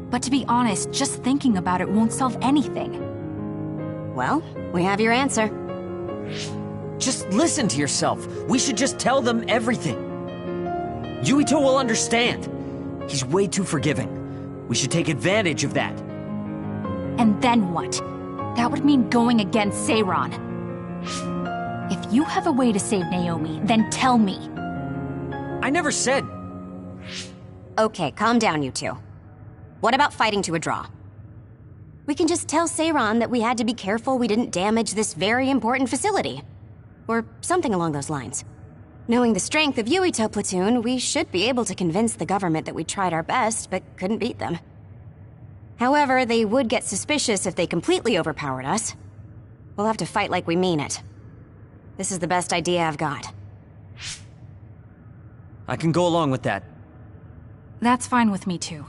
But to be honest, just thinking about it won't solve anything. Well, we have your answer. Just listen to yourself. We should just tell them everything. Yuito will understand. He's way too forgiving. We should take advantage of that. And then what? That would mean going against Seiran. If you have a way to save Naomi, then tell me. I never said... Okay, calm down, you two. What about fighting to a draw? We can just tell Seiran that we had to be careful we didn't damage this very important facility. Or something along those lines. Knowing the strength of Yuito platoon, we should be able to convince the government that we tried our best, but couldn't beat them. However, they would get suspicious if they completely overpowered us. We'll have to fight like we mean it. This is the best idea I've got. I can go along with that. That's fine with me too.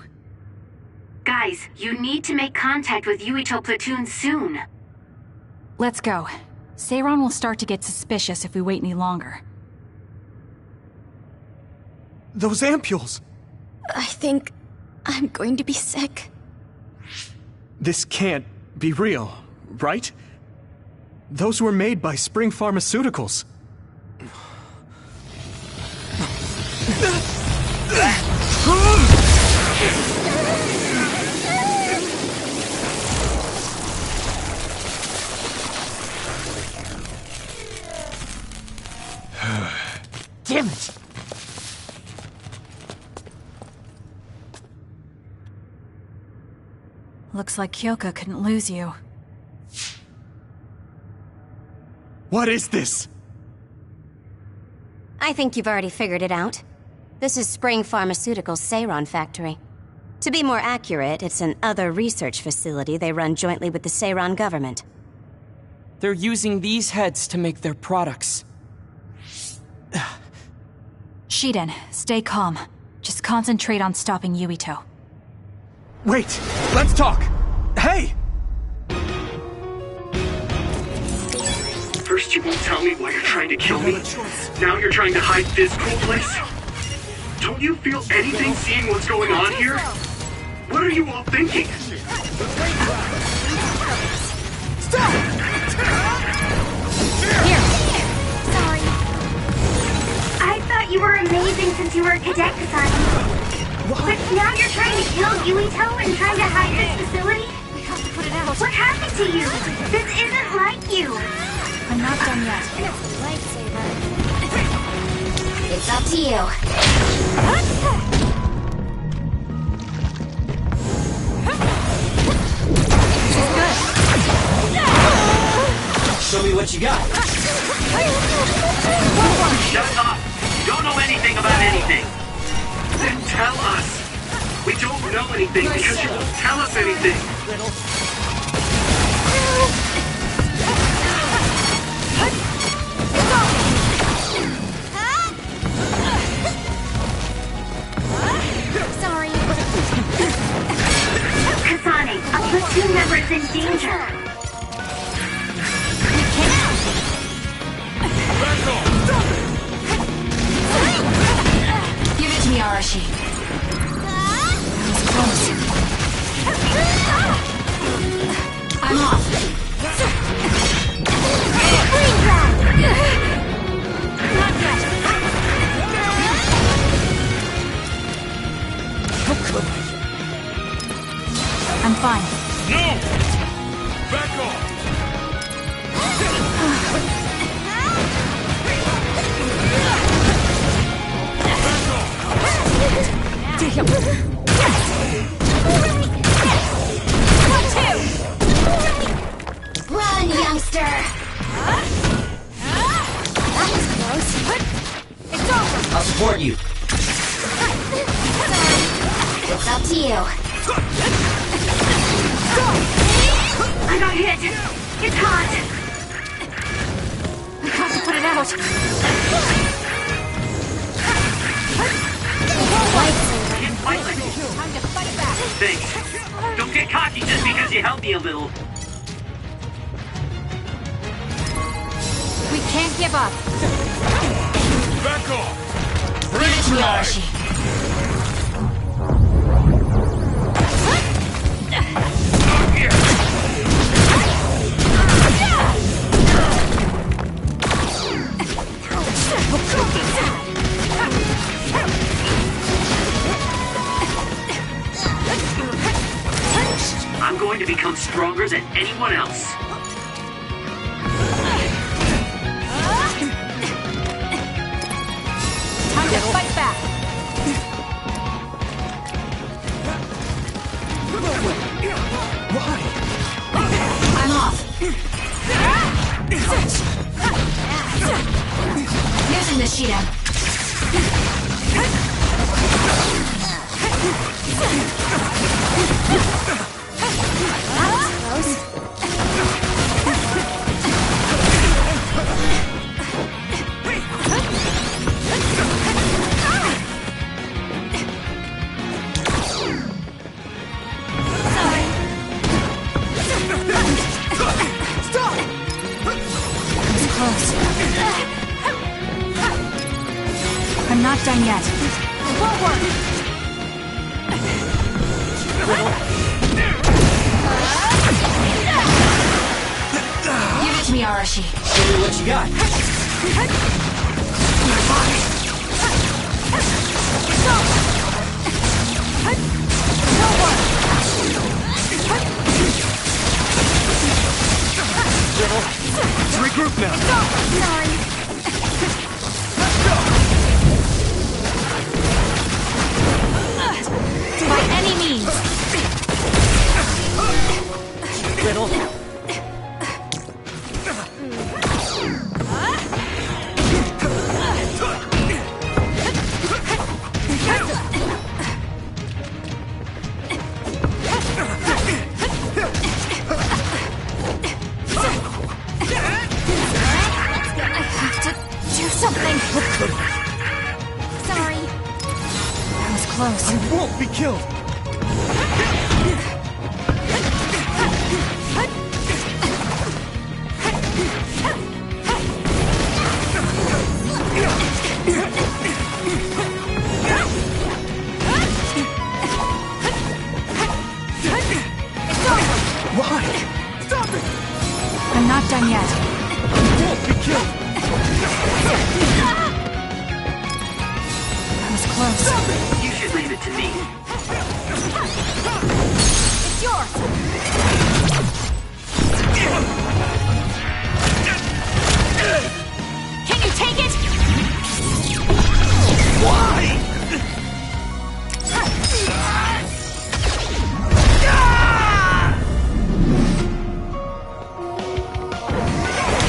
Guys, you need to make contact with Yuito platoon soon. Let's go. Seiran will start to get suspicious if we wait any longer. Those ampules! I think I'm going to be sick. This can't be real, right? Those were made by Spring Pharmaceuticals. Damn it! Looks like Kyoka couldn't lose you. What is this? I think you've already figured it out. This is Spring Pharmaceuticals' Seiran factory. To be more accurate, it's an other research facility they run jointly with the Seiran government. They're using these heads to make their products. Shiden, stay calm. Just concentrate on stopping Yuito. Wait! Let's talk! Hey! First you won't tell me why you're trying to kill me. Now you're trying to hide this cool place? Don't you feel anything seeing what's going on here? What are you all thinking? Stop! Here. Sorry. I thought you were amazing since you were a cadet, Kasane. But now you're trying to kill Yuito and trying to hide this facility? We have to put it out. What happened to you? This isn't like you. I'm not done yet. Lightsaber. It's up to you. She's good. Show me what you got. Shut up! You don't know anything about anything! Then tell us! We don't know anything because you won't tell us anything! Sorry. Kasane, a platoon member's in danger. Give it to me, Arashi. That was close. I'm off. Not yet. I'm fine. No! Back off! Damn. Run, youngster! That was close. It's over. I'll support you. It's up to you. I got hit. It's hot. I have to put it out. Fight like you. Time to fight back. Thanks. Don't get cocky just because you helped me a little. We can't give up. Back off! Give it to me, Arashi. I'm going to become stronger than anyone else. Time to fight back. Why? I'm off. Using the Shido. I'm not done yet. It won't work. Give it to me, Arashi. Show me what you got. Let's regroup now. Sorry. By any means. Riddle. I have to do something. Sorry. That was close. I won't be killed. Why? Stop it! I'm not done yet. I won't be killed. close. You should leave it to me. It's yours! Can you take it? Why?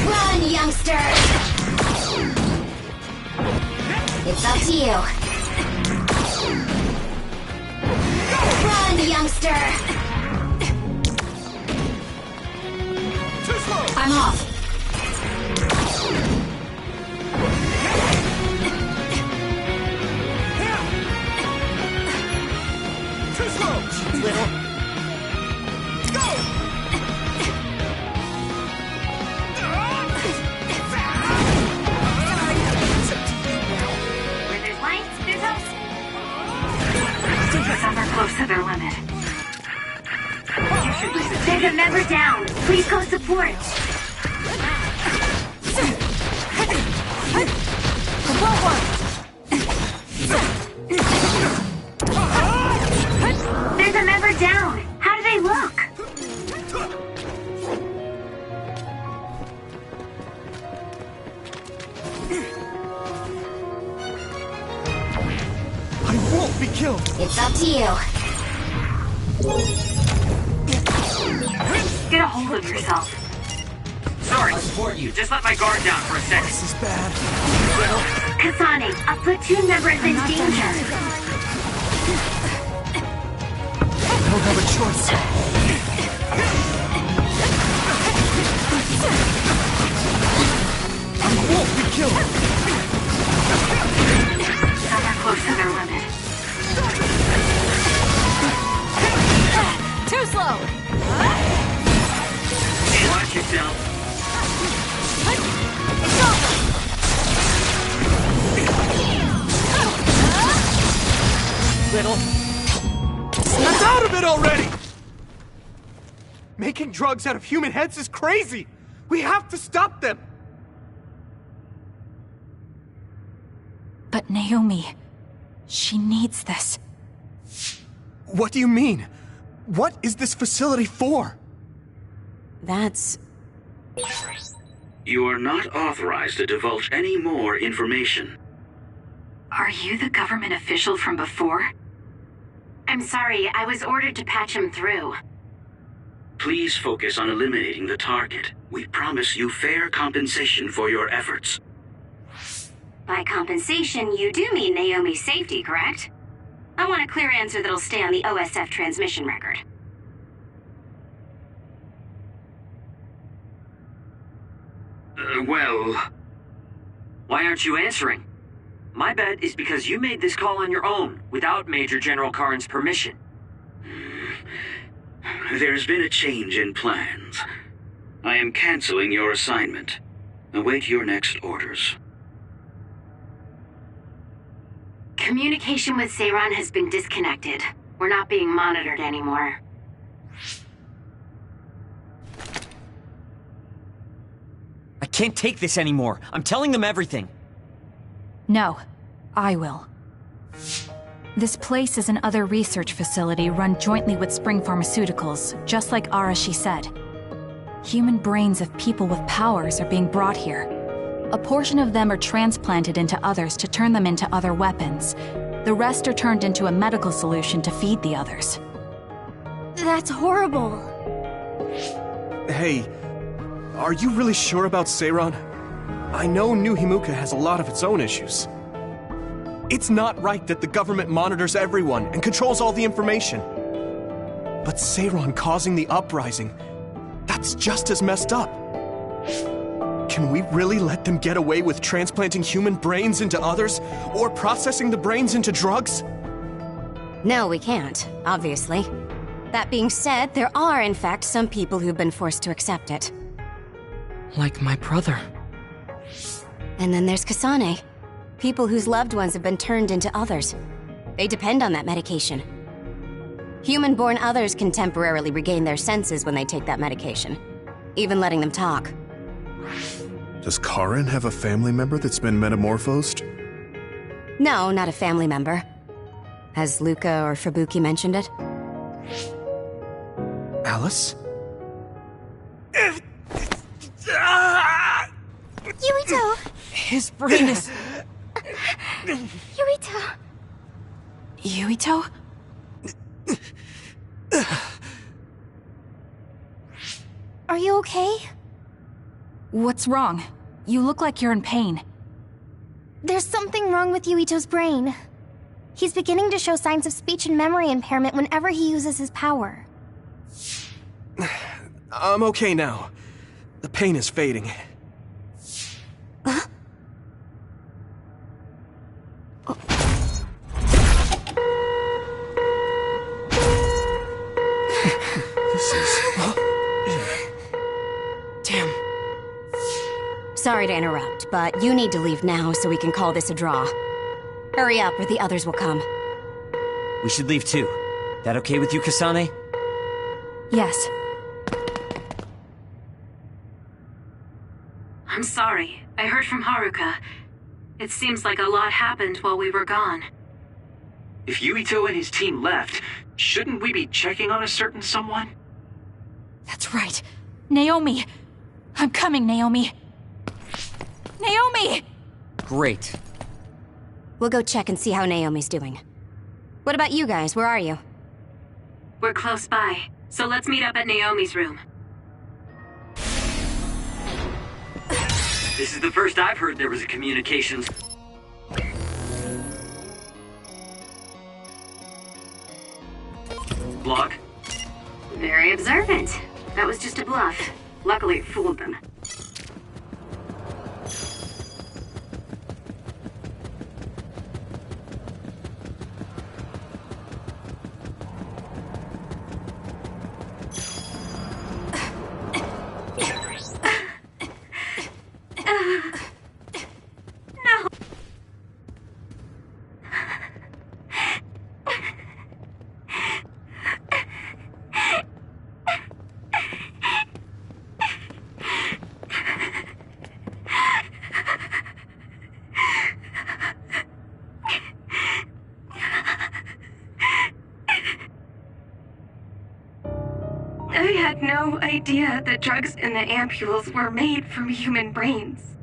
Run, youngster! It's up to you. Run, youngster! I'm off. Too slow! Little. Go! Where there's light, there's hope. Some are close to their limit. You should leave it. There's a member down. Please go support. There's a member down. How do they look? I won't be killed! It's up to you. Get a hold of yourself. Sorry, just let my guard down for a second. This is bad. Kasane, a platoon member is in danger. I don't have a choice. I won't be killed! Some are close to their limit. Too slow! Watch yourself. Little. Snap out of it already! Making drugs out of human heads is crazy! We have to stop them! But Naomi, she needs this. What do you mean? What is this facility for? That's... You are not authorized to divulge any more information. Are you the government official from before? I'm sorry, I was ordered to patch him through. Please focus on eliminating the target. We promise you fair compensation for your efforts. By compensation, you do mean Naomi's safety, correct? I want a clear answer that'll stay on the OSF transmission record. Well... Why aren't you answering? My bet is because you made this call on your own, without Major General Karen's permission. There's been a change in plans. I am canceling your assignment. Await your next orders. Communication with Seiran has been disconnected. We're not being monitored anymore. I can't take this anymore. I'm telling them everything. No, I will. This place is another research facility run jointly with Spring Pharmaceuticals, just like Arashi said. Human brains of people with powers are being brought here. A portion of them are transplanted into others to turn them into other weapons. The rest are turned into a medical solution to feed the others. That's horrible. Hey, are you really sure about Seiran? I know New Himuka has a lot of its own issues. It's not right that the government monitors everyone and controls all the information. But Seiran causing the uprising, that's just as messed up. Can we really let them get away with transplanting human brains into others, or processing the brains into drugs? No, we can't, obviously. That being said, there are, in fact, some people who've been forced to accept it. Like my brother. And then there's Kasane. People whose loved ones have been turned into others. They depend on that medication. Human-born others can temporarily regain their senses when they take that medication, even letting them talk. Does Karen have a family member that's been metamorphosed? No, not a family member. Has Luca or Fubuki mentioned it? Alice? Yuito! His brain is... Yuito! Yuito? Are you okay? What's wrong? You look like you're in pain. There's something wrong with Yuito's brain. He's beginning to show signs of speech and memory impairment whenever he uses his power. I'm okay now. The pain is fading. Damn. Sorry to interrupt, but you need to leave now so we can call this a draw. Hurry up or the others will come. We should leave too. That okay with you, Kasane? Yes. I'm sorry. I heard from Haruka. It seems like a lot happened while we were gone. If Yuito and his team left, shouldn't we be checking on a certain someone? That's right. Naomi! I'm coming, Naomi! Naomi! Great. We'll go check and see how Naomi's doing. What about you guys? Where are you? We're close by, so let's meet up at Naomi's room. This is the first I've heard there was a communications... block. Very observant. That was just a bluff. Luckily, it fooled them. I had no idea the drugs in the ampules were made from human brains.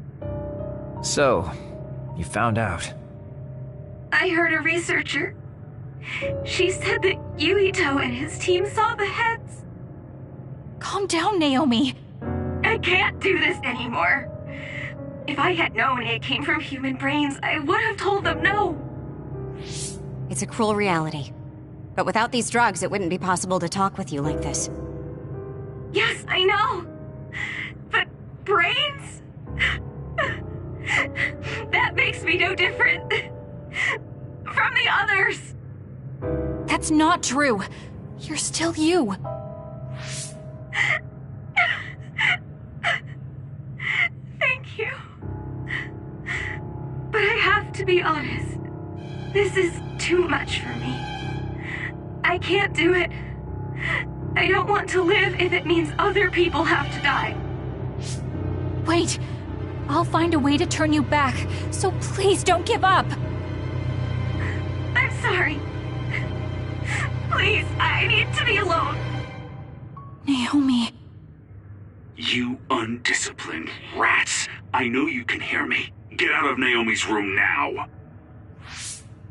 So, you found out. I heard a researcher. She said that Yuito and his team saw the heads. Calm down, Naomi. I can't do this anymore. If I had known it came from human brains, I would have told them no. It's a cruel reality. But without these drugs, it wouldn't be possible to talk with you like this. Yes, I know. But brains? That makes me no different from the others. That's not true. You're still you. Thank you. But I have to be honest. This is too much for me. I can't do it. I don't want to live if it means other people have to die. Wait. I'll find a way to turn you back, so please don't give up. I'm sorry. Please, I need to be alone. Naomi. You undisciplined rats. I know you can hear me. Get out of Naomi's room now.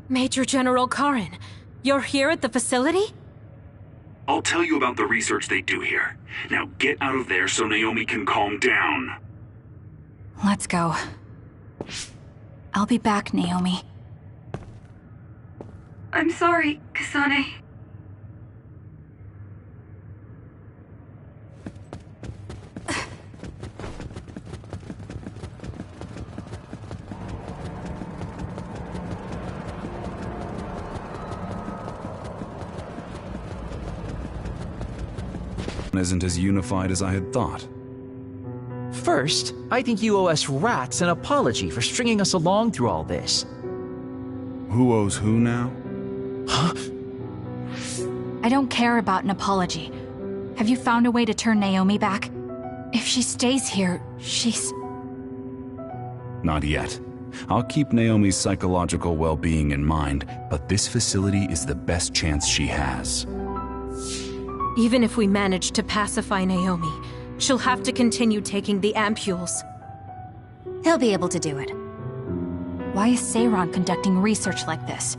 Major General Karin, you're here at the facility? I'll tell you about the research they do here. Now get out of there so Naomi can calm down. Let's go. I'll be back, Naomi. I'm sorry, Kasane. Isn't as unified as I had thought. First, I think you owe us rats an apology for stringing us along through all this. Who owes who now? Huh? I don't care about an apology. Have you found a way to turn Naomi back? If she stays here, she's... Not yet. I'll keep Naomi's psychological well-being in mind, but this facility is the best chance she has. Even if we manage to pacify Naomi, she'll have to continue taking the ampules. He'll be able to do it. Why is Seiron conducting research like this?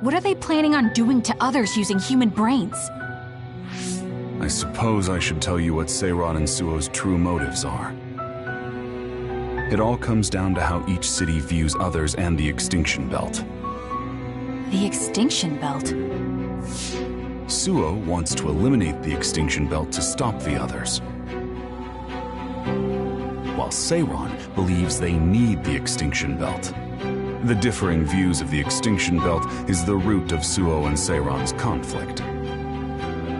What are they planning on doing to others using human brains? I suppose I should tell you what Seiron and Suo's true motives are. It all comes down to how each city views others and the Extinction Belt. The Extinction Belt? Suo wants to eliminate the Extinction Belt to stop the others, while Seiron believes they need the Extinction Belt. The differing views of the Extinction Belt is the root of Suo and Seiron's conflict.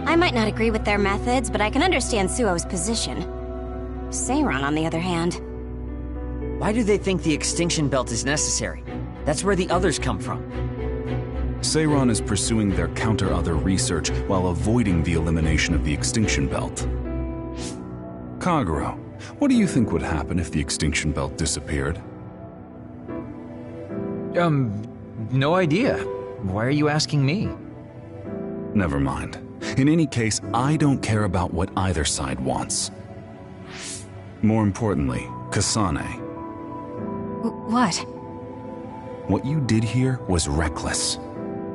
I might not agree with their methods, but I can understand Suo's position. Seiron, on the other hand... Why do they think the Extinction Belt is necessary? That's where the others come from. Seiron is pursuing their counter-other research while avoiding the elimination of the Extinction Belt. Kagero, what do you think would happen if the Extinction Belt disappeared? No idea. Why are you asking me? Never mind. In any case, I don't care about what either side wants. More importantly, Kasane. What? What you did here was reckless.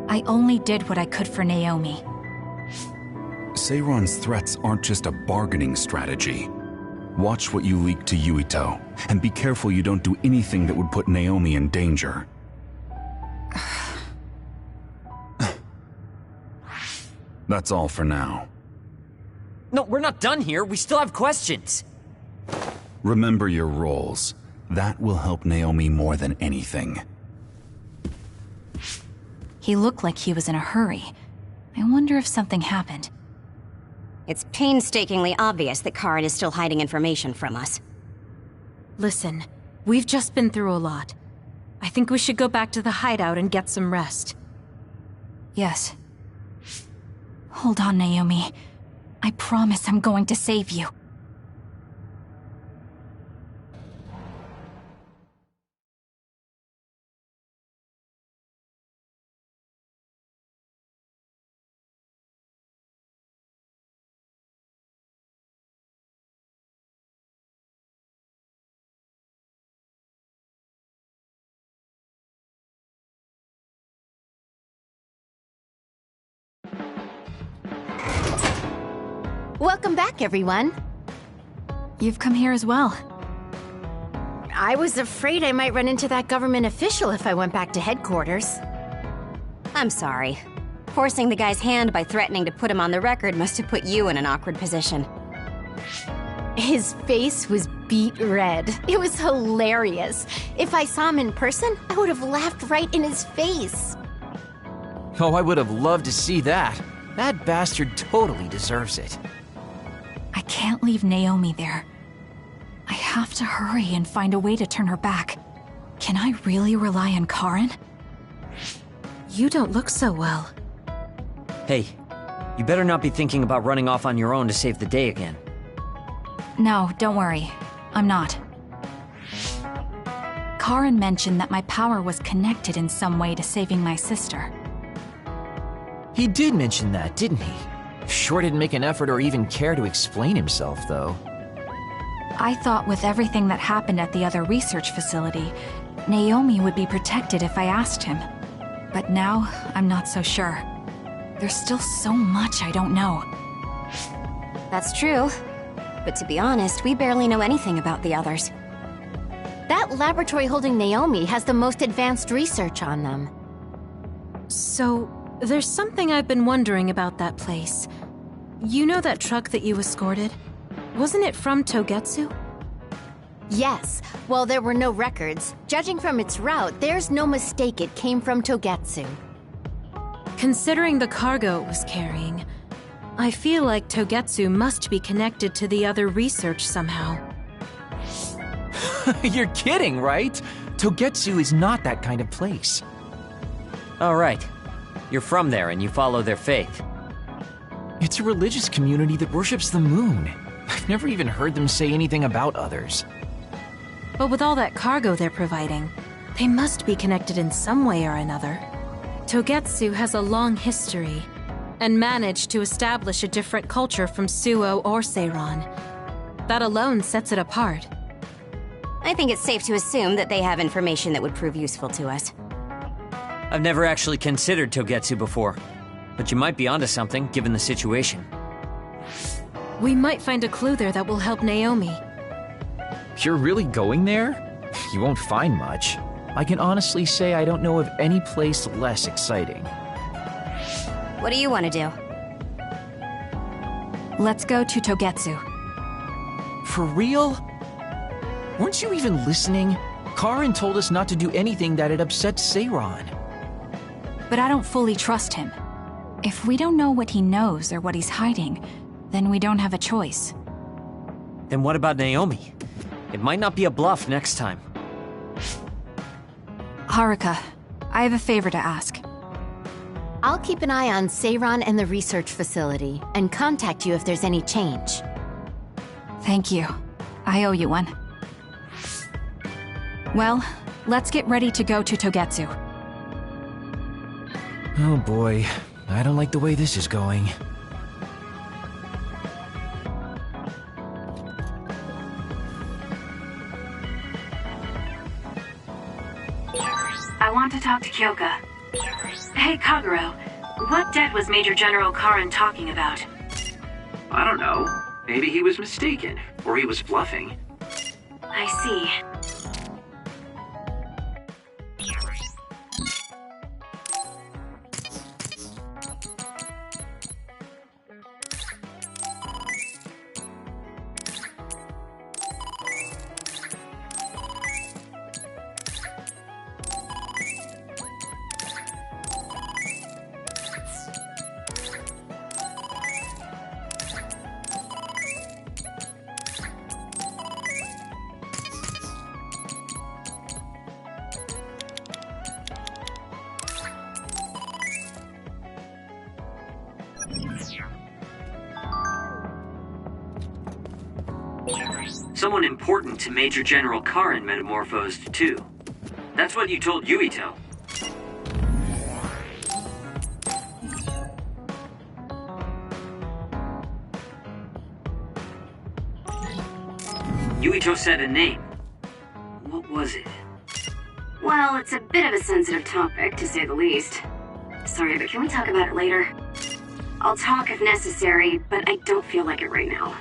I only did what I could for Naomi. Seiron's threats aren't just a bargaining strategy. Watch what you leak to Yuito, and be careful you don't do anything that would put Naomi in danger. That's all for now. No, we're not done here. We still have questions. Remember your roles. That will help Naomi more than anything. He looked like he was in a hurry. I wonder if something happened. It's painstakingly obvious that Karin is still hiding information from us. Listen, we've just been through a lot. I think we should go back to the hideout and get some rest. Yes. Hold on, Naomi. I promise I'm going to save you. Welcome back, everyone. You've come here as well. I was afraid I might run into that government official if I went back to headquarters. I'm sorry. Forcing the guy's hand by threatening to put him on the record must have put you in an awkward position. His face was beet red. It was hilarious. If I saw him in person, I would have laughed right in his face. Oh, I would have loved to see that. That bastard totally deserves it. I can't leave Naomi there. I have to hurry and find a way to turn her back. Can I really rely on Karin? You don't look so well. Hey, you better not be thinking about running off on your own to save the day again. No, don't worry. I'm not. Karin mentioned that my power was connected in some way to saving my sister. He did mention that, didn't he? Sure didn't make an effort or even care to explain himself, though. I thought with everything that happened at the other research facility, Naomi would be protected if I asked him. But now, I'm not so sure. There's still so much I don't know. That's true. But to be honest, we barely know anything about the others. That laboratory holding Naomi has the most advanced research on them. So, there's something I've been wondering about that place. You know that truck that you escorted? Wasn't it from Togetsu? Yes. While there were no records, judging from its route, there's no mistake it came from Togetsu. Considering the cargo it was carrying, I feel like Togetsu must be connected to the other research somehow. You're kidding, right? Togetsu is not that kind of place. All right. You're from there and you follow their faith. It's a religious community that worships the moon. I've never even heard them say anything about others. But with all that cargo they're providing, They must be connected in some way or another. Togetsu has a long history, and managed to establish a different culture from Suo or Seiran. That alone sets it apart. I think it's safe to assume that they have information that would prove useful to us. I've never actually considered Togetsu before, but you might be onto something, given the situation. We might find a clue there that will help Naomi. You're really going there? You won't find much. I can honestly say I don't know of any place less exciting. What do you want to do? Let's go to Togetsu. For real? Weren't you even listening? Karin told us not to do anything that'd upset Seiran. But I don't fully trust him. If we don't know what he knows or what he's hiding, then we don't have a choice. Then what about Naomi? It might not be a bluff next time. Haruka, I have a favor to ask. I'll keep an eye on Seiran and the research facility, and contact you if there's any change. Thank you. I owe you one. Well, let's get ready to go to Togetsu. Oh boy, I don't like the way this is going. I want to talk to Kyoka. Hey, Kagero, what debt was Major General Karin talking about? I don't know. Maybe he was mistaken, or he was bluffing. I see. Someone important to Major General Karin metamorphosed, too. That's what you told Yuito. Yuito said a name. What was it? Well, it's a bit of a sensitive topic, to say the least. Sorry, but can we talk about it later? I'll talk if necessary, but I don't feel like it right now.